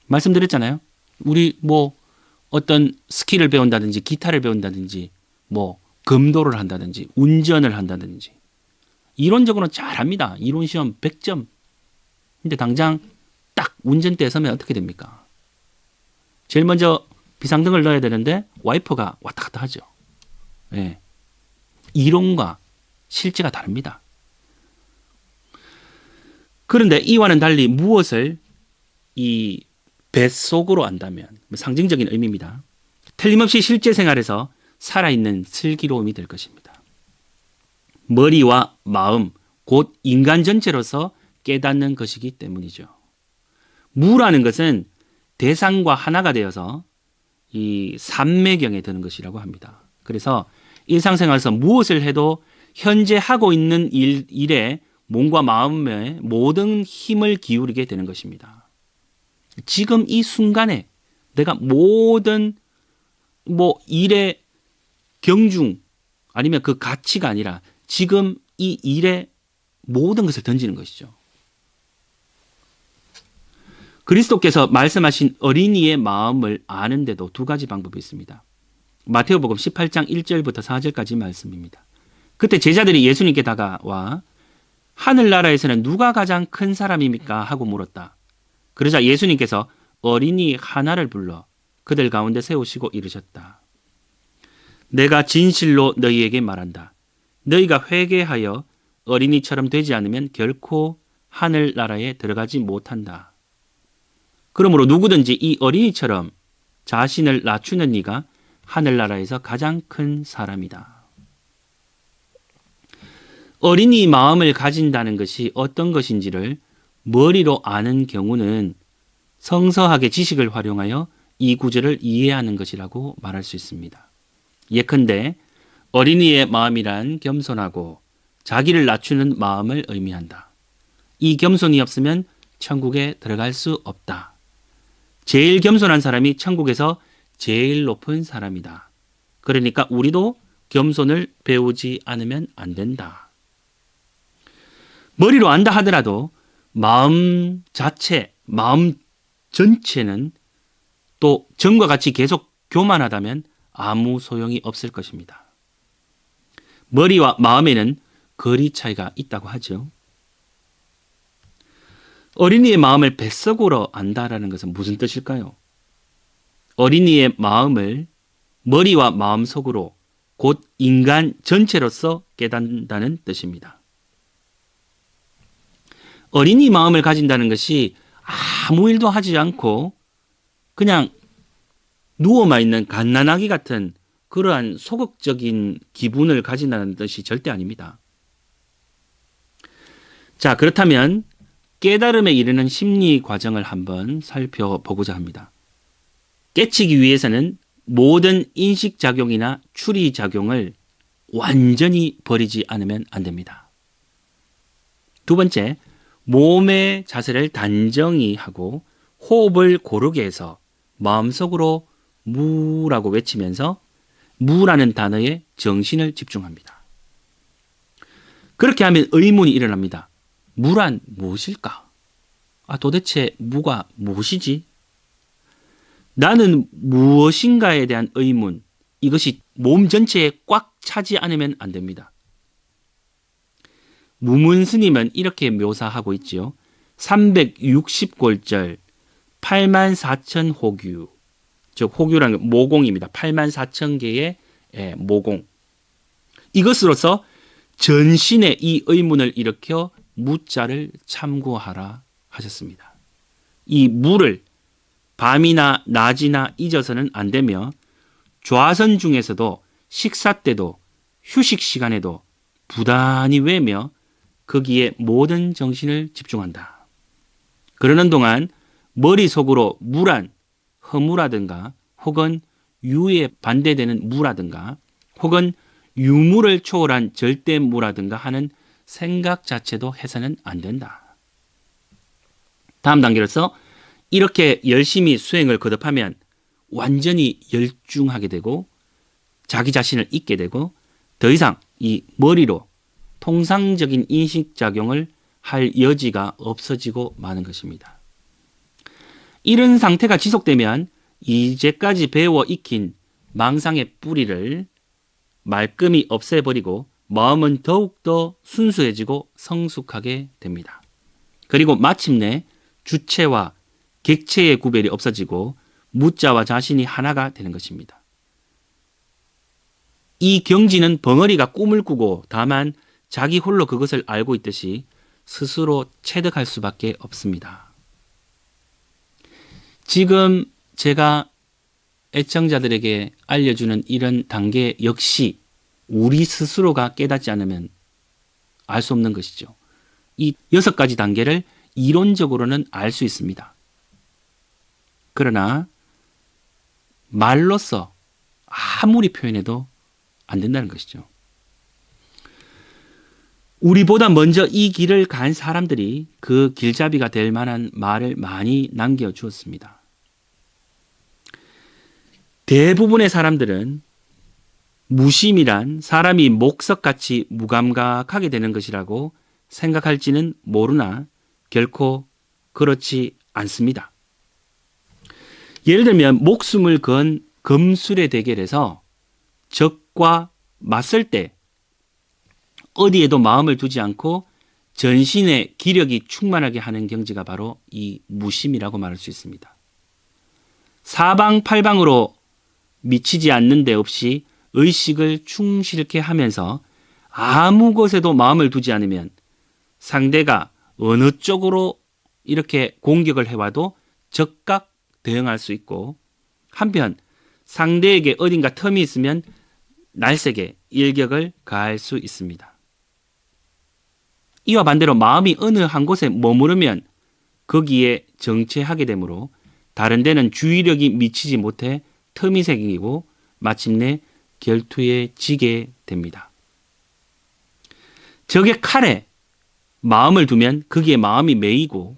말씀드렸잖아요. 우리 어떤 스킬을 배운다든지 기타를 배운다든지 금도를 한다든지 운전을 한다든지 이론적으로는 잘합니다. 이론 시험 100점. 근데 당장 딱 운전대에 서면 어떻게 됩니까? 제일 먼저 비상등을 넣어야 되는데 와이퍼가 왔다 갔다 하죠. 네. 이론과 실제가 다릅니다. 그런데 이와는 달리 무엇을 이 뱃속으로 안다면 상징적인 의미입니다. 틀림없이 실제 생활에서 살아있는 슬기로움이 될 것입니다. 머리와 마음, 곧 인간 전체로서 깨닫는 것이기 때문이죠. 무라는 것은 대상과 하나가 되어서 이 삼매경에 드는 것이라고 합니다. 그래서 일상생활에서 무엇을 해도 현재 하고 있는 일에 몸과 마음에 모든 힘을 기울이게 되는 것입니다. 지금 이 순간에 내가 모든 일의 경중 아니면 그 가치가 아니라 지금 이 일에 모든 것을 던지는 것이죠. 그리스도께서 말씀하신 어린이의 마음을 아는데도 두 가지 방법이 있습니다. 마태오복음 18장 1절부터 4절까지 말씀입니다. 그때 제자들이 예수님께 다가와 하늘나라에서는 누가 가장 큰 사람입니까? 하고 물었다. 그러자 예수님께서 어린이 하나를 불러 그들 가운데 세우시고 이르셨다. 내가 진실로 너희에게 말한다. 너희가 회개하여 어린이처럼 되지 않으면 결코 하늘나라에 들어가지 못한다. 그러므로 누구든지 이 어린이처럼 자신을 낮추는 이가 하늘나라에서 가장 큰 사람이다. 어린이 마음을 가진다는 것이 어떤 것인지를 머리로 아는 경우는 성서학의 지식을 활용하여 이 구절을 이해하는 것이라고 말할 수 있습니다. 예컨대 어린이의 마음이란 겸손하고 자기를 낮추는 마음을 의미한다. 이 겸손이 없으면 천국에 들어갈 수 없다. 제일 겸손한 사람이 천국에서 제일 높은 사람이다. 그러니까 우리도 겸손을 배우지 않으면 안 된다. 머리로 안다 하더라도 마음 자체, 마음 전체는 또 전과 같이 계속 교만하다면 아무 소용이 없을 것입니다. 머리와 마음에는 거리 차이가 있다고 하죠. 어린이의 마음을 뱃속으로 안다라는 것은 무슨 뜻일까요? 어린이의 마음을 머리와 마음 속으로 곧 인간 전체로서 깨닫는다는 뜻입니다. 어린이 마음을 가진다는 것이 아무 일도 하지 않고 그냥 누워만 있는 갓난아기 같은 그러한 소극적인 기분을 가진다는 뜻이 절대 아닙니다. 자, 그렇다면 깨달음에 이르는 심리 과정을 한번 살펴보고자 합니다. 깨치기 위해서는 모든 인식작용이나 추리작용을 완전히 버리지 않으면 안 됩니다. 두 번째, 몸의 자세를 단정히 하고 호흡을 고르게 해서 마음속으로 무라고 외치면서 무라는 단어에 정신을 집중합니다. 그렇게 하면 의문이 일어납니다. 무란 무엇일까? 도대체 무가 무엇이지? 나는 무엇인가에 대한 의문, 이것이 몸 전체에 꽉 차지 않으면 안 됩니다. 무문스님은 이렇게 묘사하고 있지요. 360골절, 84,000호규, 즉 호규라는 모공입니다. 84,000개의 모공. 이것으로서 전신에 이 의문을 일으켜 무자를 참고하라 하셨습니다. 이 무를 밤이나 낮이나 잊어서는 안 되며 좌선 중에서도 식사 때도 휴식 시간에도 부단히 외며 거기에 모든 정신을 집중한다. 그러는 동안 머릿속으로 무란 허무라든가 혹은 유에 반대되는 무라든가 혹은 유무를 초월한 절대무라든가 하는 생각 자체도 해서는 안 된다. 다음 단계로서 이렇게 열심히 수행을 거듭하면 완전히 열중하게 되고 자기 자신을 잊게 되고 더 이상 이 머리로 통상적인 인식작용을 할 여지가 없어지고 마는 것입니다. 이런 상태가 지속되면 이제까지 배워 익힌 망상의 뿌리를 말끔히 없애버리고 마음은 더욱더 순수해지고 성숙하게 됩니다. 그리고 마침내 주체와 객체의 구별이 없어지고 무자와 자신이 하나가 되는 것입니다. 이 경지는 벙어리가 꿈을 꾸고 다만 자기 홀로 그것을 알고 있듯이 스스로 체득할 수밖에 없습니다. 지금 제가 애청자들에게 알려주는 이런 단계 역시 우리 스스로가 깨닫지 않으면 알 수 없는 것이죠. 이 6가지 단계를 이론적으로는 알 수 있습니다. 그러나 말로써 아무리 표현해도 안 된다는 것이죠. 우리보다 먼저 이 길을 간 사람들이 그 길잡이가 될 만한 말을 많이 남겨주었습니다. 대부분의 사람들은 무심이란 사람이 목석같이 무감각하게 되는 것이라고 생각할지는 모르나 결코 그렇지 않습니다. 예를 들면 목숨을 건 금술의 대결에서 적과 맞설 때 어디에도 마음을 두지 않고 전신의 기력이 충만하게 하는 경지가 바로 이 무심이라고 말할 수 있습니다. 사방팔방으로 미치지 않는 데 없이 의식을 충실케 하면서 아무 것에도 마음을 두지 않으면 상대가 어느 쪽으로 이렇게 공격을 해와도 적각 대응할 수 있고, 한편 상대에게 어딘가 틈이 있으면 날쌔게 일격을 가할 수 있습니다. 이와 반대로 마음이 어느 한 곳에 머무르면 거기에 정체하게 되므로 다른 데는 주의력이 미치지 못해 틈이 생기고 마침내 결투에 지게 됩니다. 적의 칼에 마음을 두면 거기에 마음이 매이고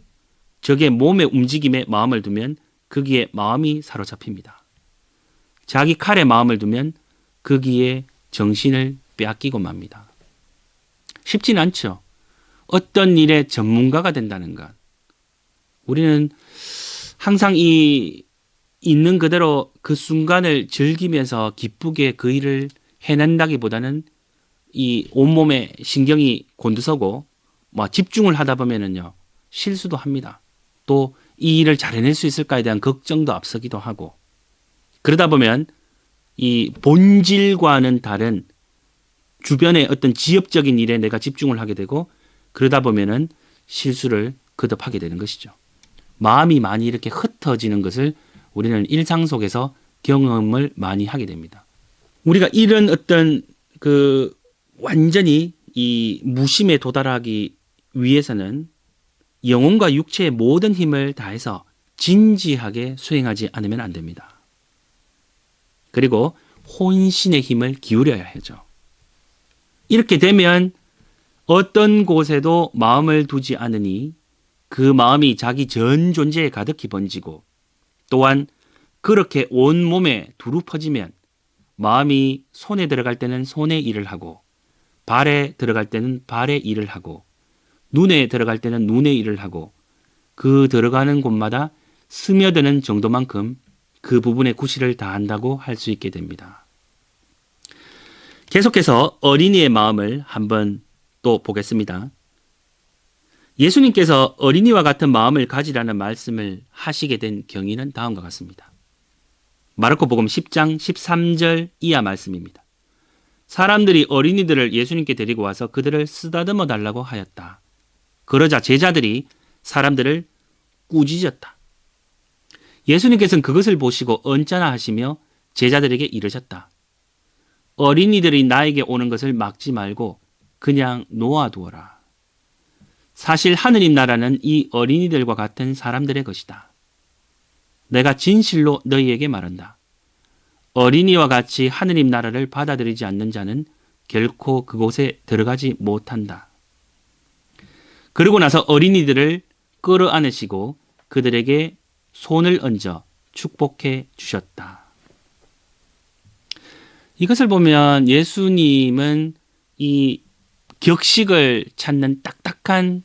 적의 몸의 움직임에 마음을 두면 거기에 마음이 사로잡힙니다. 자기 칼에 마음을 두면 거기에 정신을 빼앗기고 맙니다. 쉽진 않죠. 어떤 일의 전문가가 된다는 것. 우리는 항상 이 있는 그대로 그 순간을 즐기면서 기쁘게 그 일을 해낸다기보다는 이 온몸에 신경이 곤두서고 집중을 하다 보면은요 실수도 합니다. 또 이 일을 잘 해낼 수 있을까에 대한 걱정도 앞서기도 하고, 그러다 보면 이 본질과는 다른 주변의 어떤 지엽적인 일에 내가 집중을 하게 되고, 그러다 보면은 실수를 거듭하게 되는 것이죠. 마음이 많이 이렇게 흩어지는 것을 우리는 일상 속에서 경험을 많이 하게 됩니다. 우리가 이런 어떤 완전히 이 무심에 도달하기 위해서는 영혼과 육체의 모든 힘을 다해서 진지하게 수행하지 않으면 안 됩니다. 그리고 혼신의 힘을 기울여야 하죠. 이렇게 되면 어떤 곳에도 마음을 두지 않으니 그 마음이 자기 전 존재에 가득히 번지고, 또한 그렇게 온 몸에 두루 퍼지면 마음이 손에 들어갈 때는 손의 일을 하고, 발에 들어갈 때는 발의 일을 하고, 눈에 들어갈 때는 눈의 일을 하고, 그 들어가는 곳마다 스며드는 정도만큼 그 부분의 구실을 다한다고 할 수 있게 됩니다. 계속해서 어린이의 마음을 한번 또 보겠습니다. 예수님께서 어린이와 같은 마음을 가지라는 말씀을 하시게 된 경위는 다음과 같습니다. 마르코복음 10장 13절 이하 말씀입니다. 사람들이 어린이들을 예수님께 데리고 와서 그들을 쓰다듬어 달라고 하였다. 그러자 제자들이 사람들을 꾸짖었다. 예수님께서는 그것을 보시고 언짢아 하시며 제자들에게 이르셨다. 어린이들이 나에게 오는 것을 막지 말고 그냥 놓아두어라. 사실 하느님 나라는 이 어린이들과 같은 사람들의 것이다. 내가 진실로 너희에게 말한다. 어린이와 같이 하느님 나라를 받아들이지 않는 자는 결코 그곳에 들어가지 못한다. 그러고 나서 어린이들을 끌어안으시고 그들에게 손을 얹어 축복해 주셨다. 이것을 보면 예수님은 이 격식을 찾는 딱딱한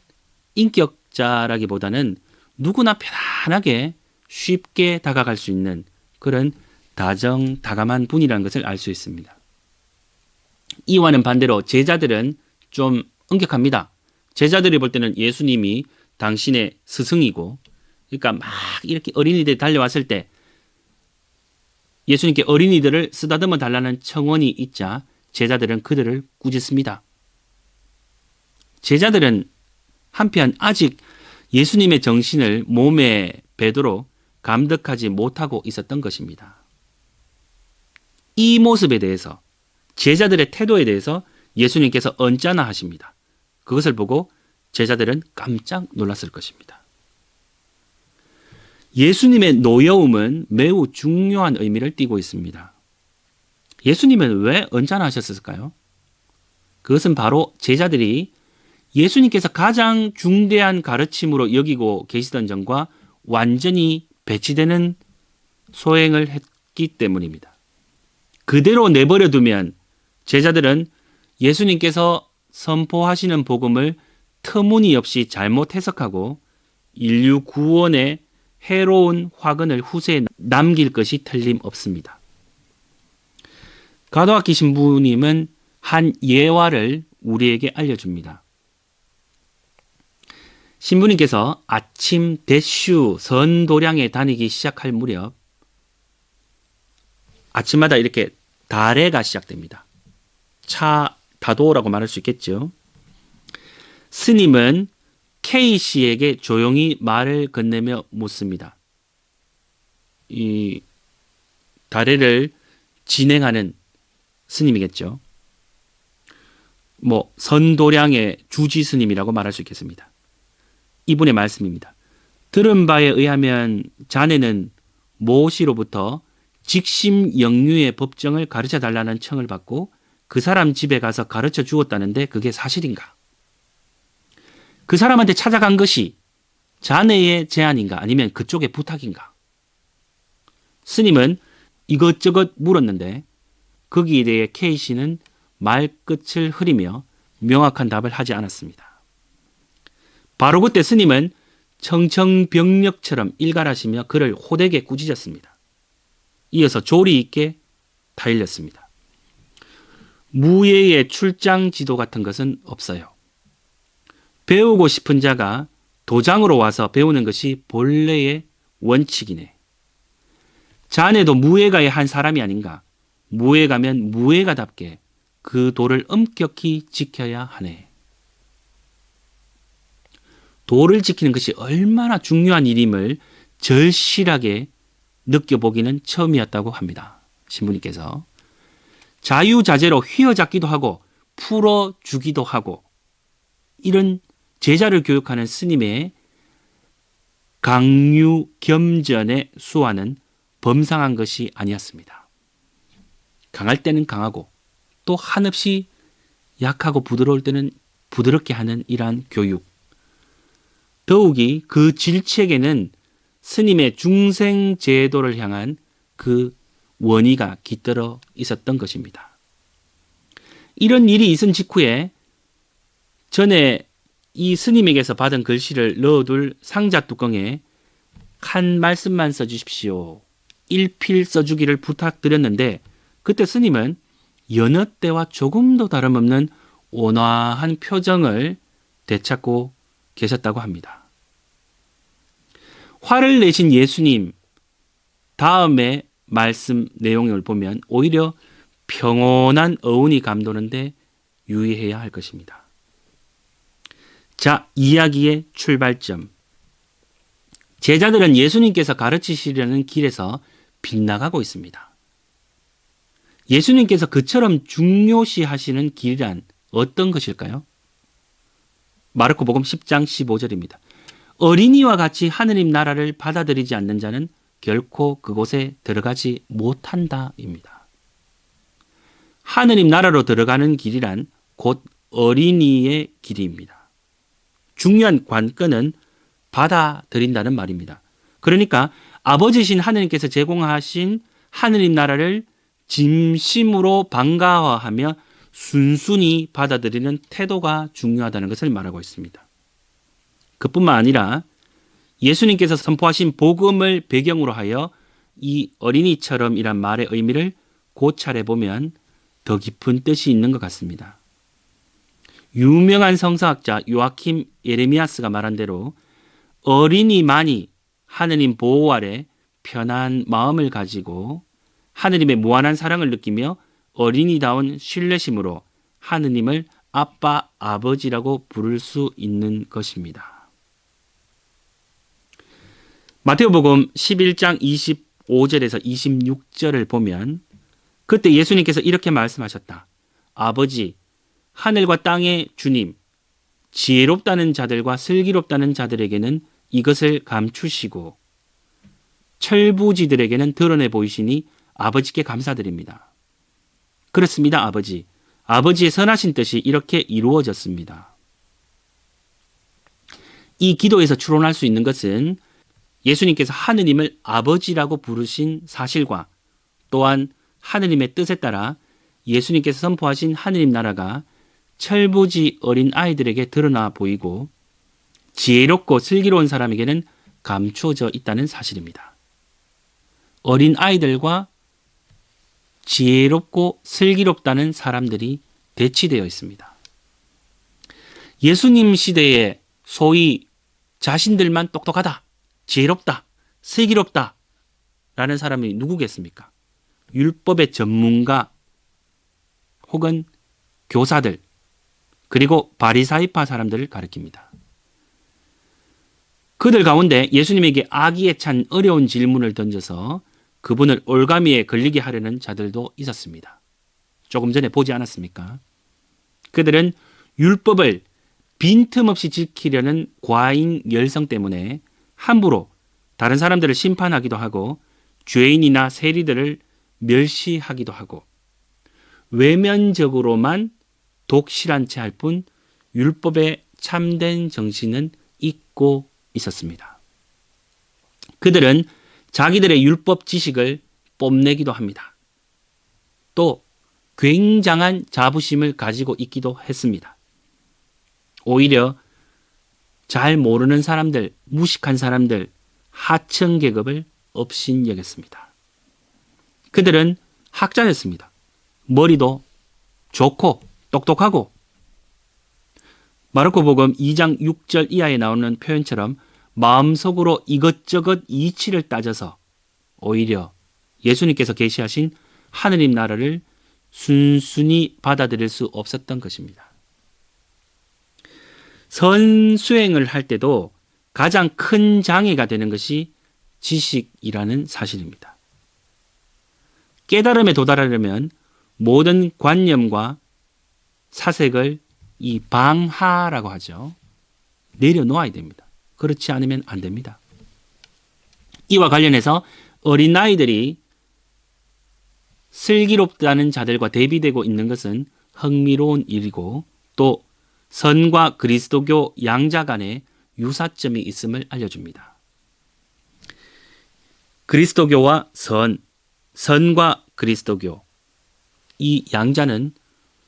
인격자라기보다는 누구나 편안하게 쉽게 다가갈 수 있는 그런 다정다감한 분이라는 것을 알 수 있습니다. 이와는 반대로 제자들은 좀 엄격합니다. 제자들이 볼 때는 예수님이 당신의 스승이고, 그러니까 막 이렇게 어린이들이 달려왔을 때 예수님께 어린이들을 쓰다듬어 달라는 청원이 있자 제자들은 그들을 꾸짖습니다. 제자들은 한편 아직 예수님의 정신을 몸에 배도록 감덕하지 못하고 있었던 것입니다. 이 모습에 대해서, 제자들의 태도에 대해서 예수님께서 언짢아 하십니다. 그것을 보고 제자들은 깜짝 놀랐을 것입니다. 예수님의 노여움은 매우 중요한 의미를 띠고 있습니다. 예수님은 왜 언짢아하셨을까요? 그것은 바로 제자들이 예수님께서 가장 중대한 가르침으로 여기고 계시던 점과 완전히 배치되는 소행을 했기 때문입니다. 그대로 내버려 두면 제자들은 예수님께서 선포하시는 복음을 터무니없이 잘못 해석하고 인류 구원에 해로운 화근을 후세에 남길 것이 틀림없습니다. 가도학기 신부님은 한 예화를 우리에게 알려줍니다. 신부님께서 아침 대슈 선도량에 다니기 시작할 무렵 아침마다 이렇게 다래가 시작됩니다. 다도라고 말할 수 있겠죠. 스님은 K씨에게 조용히 말을 건네며 묻습니다. 이 다래를 진행하는 스님이겠죠. 선도량의 주지 스님이라고 말할 수 있겠습니다. 이분의 말씀입니다. 들은 바에 의하면 자네는 모씨로부터 직심영유의 법정을 가르쳐 달라는 청을 받고 그 사람 집에 가서 가르쳐 주었다는데 그게 사실인가? 그 사람한테 찾아간 것이 자네의 제안인가 아니면 그쪽의 부탁인가? 스님은 이것저것 물었는데 거기에 대해 K씨는 말끝을 흐리며 명확한 답을 하지 않았습니다. 바로 그때 스님은 청청병력처럼 일갈하시며 그를 호되게 꾸짖었습니다. 이어서 조리 있게 타일렸습니다. 무예의 출장 지도 같은 것은 없어요. 배우고 싶은 자가 도장으로 와서 배우는 것이 본래의 원칙이네. 자네도 무예가의 한 사람이 아닌가. 무예가면 무예가답게 그 도를 엄격히 지켜야 하네. 도를 지키는 것이 얼마나 중요한 일임을 절실하게 느껴보기는 처음이었다고 합니다. 신부님께서 자유자재로 휘어잡기도 하고 풀어주기도 하고 이런 제자를 교육하는 스님의 강유 겸전의 수완은 범상한 것이 아니었습니다. 강할 때는 강하고 또 한없이 약하고 부드러울 때는 부드럽게 하는 이러한 교육. 더욱이 그 질책에는 스님의 중생 제도를 향한 그 원의가 깃들어 있었던 것입니다. 이런 일이 있은 직후에 전에 이 스님에게서 받은 글씨를 넣어둘 상자 뚜껑에 한 말씀만 써주십시오. 일필 써주기를 부탁드렸는데 그때 스님은 여느 때와 조금도 다름없는 온화한 표정을 되찾고 계셨다고 합니다. 화를 내신 예수님 다음에 말씀 내용을 보면 오히려 평온한 어운이 감도는데 유의해야 할 것입니다. 자, 이야기의 출발점. 제자들은 예수님께서 가르치시려는 길에서 빗나가고 있습니다. 예수님께서 그처럼 중요시하시는 길이란 어떤 것일까요? 마르코복음 10장 15절입니다. 어린이와 같이 하느님 나라를 받아들이지 않는 자는 결코 그곳에 들어가지 못한다입니다. 하느님 나라로 들어가는 길이란 곧 어린이의 길입니다. 중요한 관건은 받아들인다는 말입니다. 그러니까 아버지신 하느님께서 제공하신 하느님 나라를 진심으로 반가워하며 순순히 받아들이는 태도가 중요하다는 것을 말하고 있습니다. 그뿐만 아니라 예수님께서 선포하신 복음을 배경으로 하여 이 어린이처럼이란 말의 의미를 고찰해 보면 더 깊은 뜻이 있는 것 같습니다. 유명한 성서학자 요아킴 예레미야스가 말한 대로 어린이만이 하느님 보호 아래 편한 마음을 가지고 하느님의 무한한 사랑을 느끼며 어린이다운 신뢰심으로 하느님을 아빠, 아버지라고 부를 수 있는 것입니다. 마태복음 11장 25절에서 26절을 보면 그때 예수님께서 이렇게 말씀하셨다. 아버지, 하늘과 땅의 주님, 지혜롭다는 자들과 슬기롭다는 자들에게는 이것을 감추시고 철부지들에게는 드러내 보이시니 아버지께 감사드립니다. 그렇습니다, 아버지. 아버지의 선하신 뜻이 이렇게 이루어졌습니다. 이 기도에서 추론할 수 있는 것은 예수님께서 하느님을 아버지라고 부르신 사실과 또한 하느님의 뜻에 따라 예수님께서 선포하신 하느님 나라가 철부지 어린 아이들에게 드러나 보이고 지혜롭고 슬기로운 사람에게는 감추어져 있다는 사실입니다. 어린 아이들과 지혜롭고 슬기롭다는 사람들이 대치되어 있습니다. 예수님 시대에 소위 자신들만 똑똑하다, 지혜롭다, 슬기롭다 라는 사람이 누구겠습니까? 율법의 전문가 혹은 교사들 그리고 바리사이파 사람들을 가리킵니다. 그들 가운데 예수님에게 악의에 찬 어려운 질문을 던져서 그분을 올가미에 걸리게 하려는 자들도 있었습니다. 조금 전에 보지 않았습니까? 그들은 율법을 빈틈없이 지키려는 과잉 열성 때문에 함부로 다른 사람들을 심판하기도 하고 죄인이나 세리들을 멸시하기도 하고 외면적으로만 독실한 채 할 뿐 율법의 참된 정신은 잊고 있었습니다. 그들은 자기들의 율법 지식을 뽐내기도 합니다. 또 굉장한 자부심을 가지고 있기도 했습니다. 오히려 잘 모르는 사람들, 무식한 사람들, 하층 계급을 업신여겼습니다. 그들은 학자였습니다. 머리도 좋고 똑똑하고 마르코복음 2장 6절 이하에 나오는 표현처럼 마음속으로 이것저것 이치를 따져서 오히려 예수님께서 계시하신 하느님 나라를 순순히 받아들일 수 없었던 것입니다. 선수행을 할 때도 가장 큰 장애가 되는 것이 지식이라는 사실입니다. 깨달음에 도달하려면 모든 관념과 사색을 이 방하라고 하죠. 내려놓아야 됩니다. 그렇지 않으면 안 됩니다. 이와 관련해서 어린아이들이 슬기롭다는 자들과 대비되고 있는 것은 흥미로운 일이고 또 선과 그리스도교 양자 간에 유사점이 있음을 알려줍니다. 그리스도교와 선과 그리스도교 이 양자는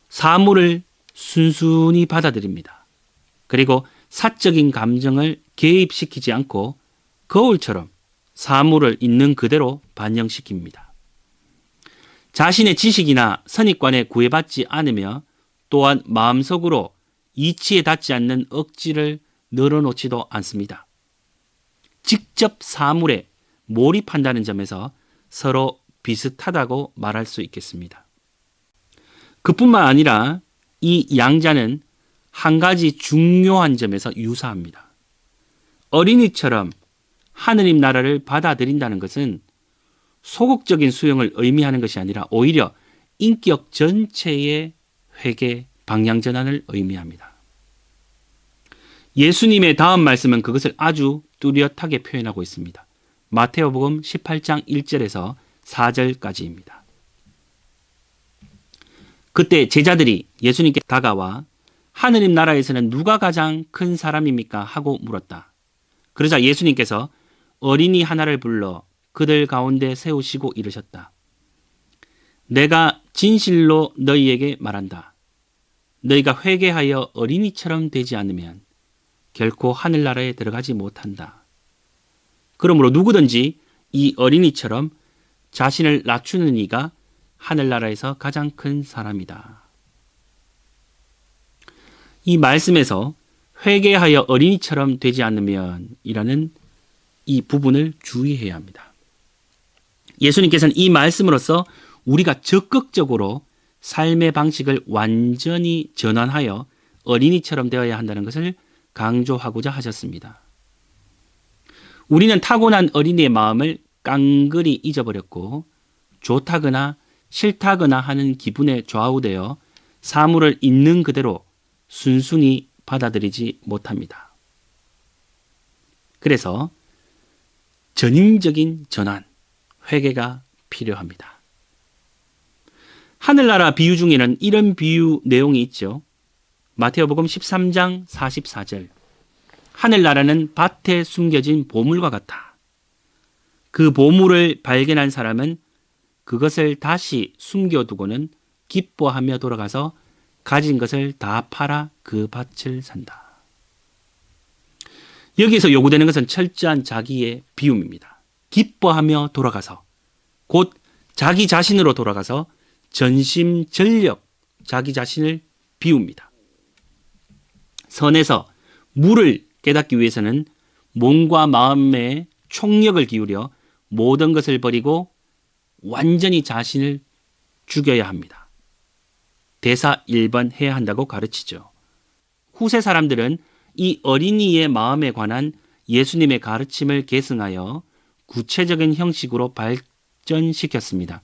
사물을 순순히 받아들입니다. 그리고 사적인 감정을 개입시키지 않고 거울처럼 사물을 있는 그대로 반영시킵니다. 자신의 지식이나 선입관에 구애받지 않으며 또한 마음속으로 이치에 닿지 않는 억지를 늘어놓지도 않습니다. 직접 사물에 몰입한다는 점에서 서로 비슷하다고 말할 수 있겠습니다. 그뿐만 아니라 이 양자는 한 가지 중요한 점에서 유사합니다. 어린이처럼 하느님 나라를 받아들인다는 것은 소극적인 수용을 의미하는 것이 아니라 오히려 인격 전체의 회개, 방향 전환을 의미합니다. 예수님의 다음 말씀은 그것을 아주 뚜렷하게 표현하고 있습니다. 마태오복음 18장 1절에서 4절까지입니다. 그때 제자들이 예수님께 다가와 하느님 나라에서는 누가 가장 큰 사람입니까? 하고 물었다. 그러자 예수님께서 어린이 하나를 불러 그들 가운데 세우시고 이르셨다. 내가 진실로 너희에게 말한다. 너희가 회개하여 어린이처럼 되지 않으면 결코 하늘나라에 들어가지 못한다. 그러므로 누구든지 이 어린이처럼 자신을 낮추는 이가 하늘나라에서 가장 큰 사람이다. 이 말씀에서 회개하여 어린이처럼 되지 않으면 이라는 이 부분을 주의해야 합니다. 예수님께서는 이 말씀으로써 우리가 적극적으로 삶의 방식을 완전히 전환하여 어린이처럼 되어야 한다는 것을 강조하고자 하셨습니다. 우리는 타고난 어린이의 마음을 깡그리 잊어버렸고 좋다거나 싫다거나 하는 기분에 좌우되어 사물을 있는 그대로 순순히 받아들이지 못합니다. 그래서 전인적인 전환, 회개가 필요합니다. 하늘나라 비유 중에는 이런 비유 내용이 있죠. 마태복음 13장 44절. 하늘나라는 밭에 숨겨진 보물과 같아. 그 보물을 발견한 사람은 그것을 다시 숨겨두고는 기뻐하며 돌아가서 가진 것을 다 팔아 그 밭을 산다. 여기서 요구되는 것은 철저한 자기의 비움입니다. 기뻐하며 돌아가서, 곧 자기 자신으로 돌아가서 전심전력 자기 자신을 비웁니다. 선에서 물을 깨닫기 위해서는 몸과 마음에 총력을 기울여 모든 것을 버리고 완전히 자신을 죽여야 합니다. 대사 1번 해야 한다고 가르치죠. 후세 사람들은 이 어린이의 마음에 관한 예수님의 가르침을 계승하여 구체적인 형식으로 발전시켰습니다.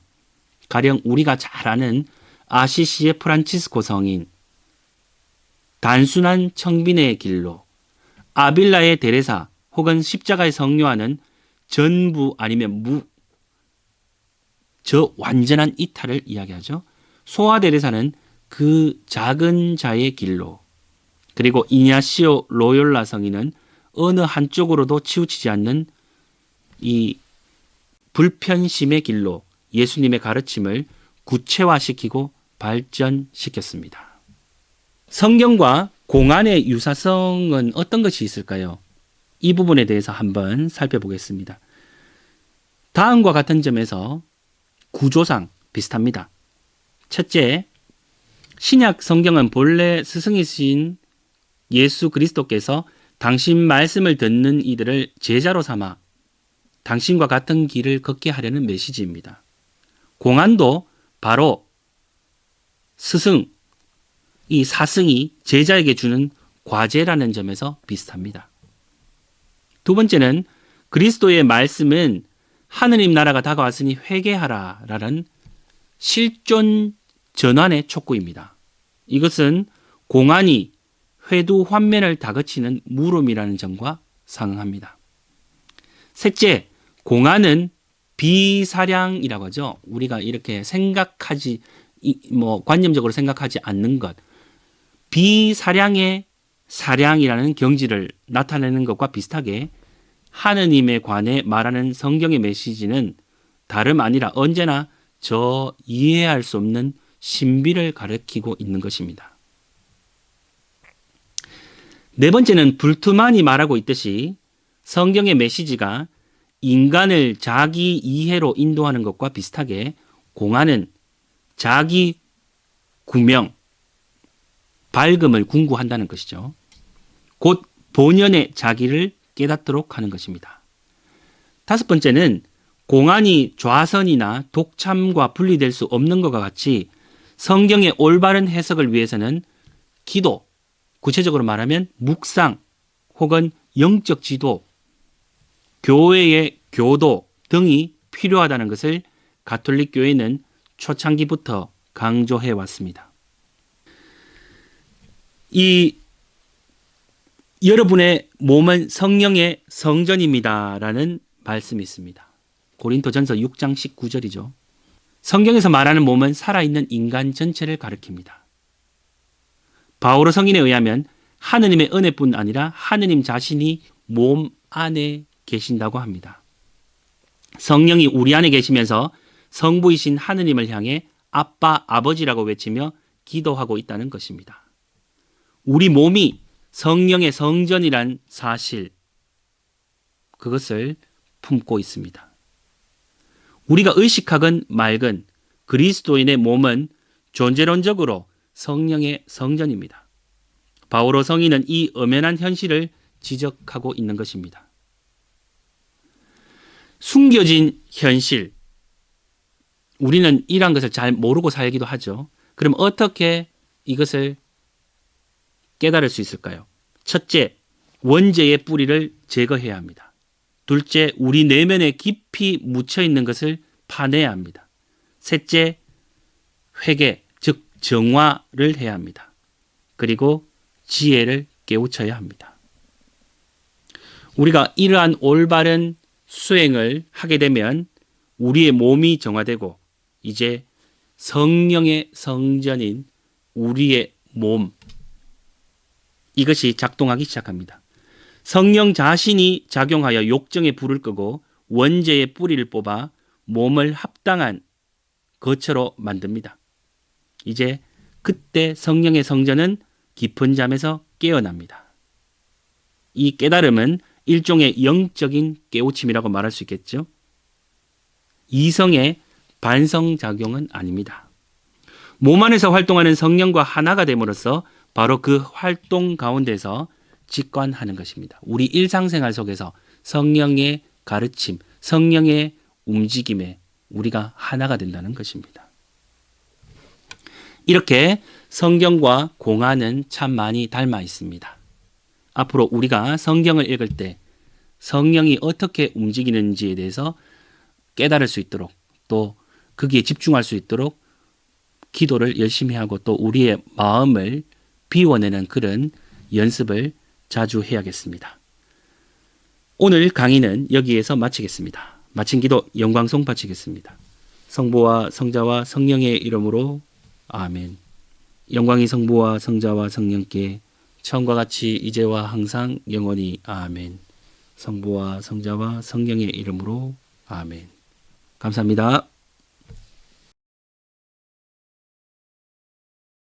가령 우리가 잘 아는 아시시의 프란치스코 성인, 단순한 청빈의 길로, 아빌라의 데레사 혹은 십자가의 성료와는 전부 아니면 저 완전한 이탈을 이야기하죠. 소아 데레사는 그 작은 자의 길로, 그리고 이냐시오 로욜라 성인은 어느 한쪽으로도 치우치지 않는 이 불편심의 길로 예수님의 가르침을 구체화시키고 발전시켰습니다. 성경과 공안의 유사성은 어떤 것이 있을까요? 이 부분에 대해서 한번 살펴보겠습니다. 다음과 같은 점에서 구조상 비슷합니다. 첫째, 신약 성경은 본래 스승이신 예수 그리스도께서 당신 말씀을 듣는 이들을 제자로 삼아 당신과 같은 길을 걷게 하려는 메시지입니다. 공안도 바로 스승, 이 사승이 제자에게 주는 과제라는 점에서 비슷합니다. 두 번째는 그리스도의 말씀은 하느님 나라가 다가왔으니 회개하라 라는 실존 전환의 촉구입니다. 이것은 공안이 회두 환면을 다그치는 물음이라는 점과 상응합니다. 셋째, 공안은 비사량이라고 하죠. 우리가 이렇게 생각하지, 관념적으로 생각하지 않는 것. 비사량의 사량이라는 경지를 나타내는 것과 비슷하게 하느님에 관해 말하는 성경의 메시지는 다름 아니라 언제나 저 이해할 수 없는 신비를 가리키고 있는 것입니다. 네 번째는 불투만이 말하고 있듯이 성경의 메시지가 인간을 자기 이해로 인도하는 것과 비슷하게 공안은 자기 구명, 밝음을 궁구한다는 것이죠. 곧 본연의 자기를 깨닫도록 하는 것입니다. 다섯 번째는 공안이 좌선이나 독참과 분리될 수 없는 것과 같이 성경의 올바른 해석을 위해서는 기도, 구체적으로 말하면 묵상 혹은 영적 지도, 교회의 교도 등이 필요하다는 것을 가톨릭 교회는 초창기부터 강조해 왔습니다. 여러분의 몸은 성령의 성전입니다라는 말씀이 있습니다. 고린도전서 6장 19절이죠. 성경에서 말하는 몸은 살아있는 인간 전체를 가리킵니다. 바오로 성인에 의하면 하느님의 은혜뿐 아니라 하느님 자신이 몸 안에 계신다고 합니다. 성령이 우리 안에 계시면서 성부이신 하느님을 향해 아빠, 아버지라고 외치며 기도하고 있다는 것입니다. 우리 몸이 성령의 성전이란 사실, 그것을 품고 있습니다. 우리가 의식하건 말건 그리스도인의 몸은 존재론적으로 성령의 성전입니다. 바오로 성인은 이 엄연한 현실을 지적하고 있는 것입니다. 숨겨진 현실, 우리는 이러한 것을 잘 모르고 살기도 하죠. 그럼 어떻게 이것을 깨달을 수 있을까요? 첫째, 원죄의 뿌리를 제거해야 합니다. 둘째, 우리 내면에 깊이 묻혀있는 것을 파내야 합니다. 셋째, 회개, 즉 정화를 해야 합니다. 그리고 지혜를 깨우쳐야 합니다. 우리가 이러한 올바른 수행을 하게 되면 우리의 몸이 정화되고 이제 성령의 성전인 우리의 몸, 이것이 작동하기 시작합니다. 성령 자신이 작용하여 욕정의 불을 끄고 원죄의 뿌리를 뽑아 몸을 합당한 거처로 만듭니다. 이제 그때 성령의 성전은 깊은 잠에서 깨어납니다. 이 깨달음은 일종의 영적인 깨우침이라고 말할 수 있겠죠. 이성의 반성작용은 아닙니다. 몸 안에서 활동하는 성령과 하나가 됨으로써 바로 그 활동 가운데서 직관하는 것입니다. 우리 일상생활 속에서 성령의 가르침, 성령의 움직임에 우리가 하나가 된다는 것입니다. 이렇게 성경과 공안은 참 많이 닮아 있습니다. 앞으로 우리가 성경을 읽을 때 성령이 어떻게 움직이는지에 대해서 깨달을 수 있도록 또 거기에 집중할 수 있도록 기도를 열심히 하고 또 우리의 마음을 비워내는 그런 연습을 자주 해야겠습니다. 오늘 강의는 여기에서 마치겠습니다. 마친 기도 영광송 바치겠습니다. 성부와 성자와 성령의 이름으로 아멘. 영광이 성부와 성자와 성령께 처음과 같이 이제와 항상 영원히 아멘. 성부와 성자와 성령의 이름으로 아멘. 감사합니다.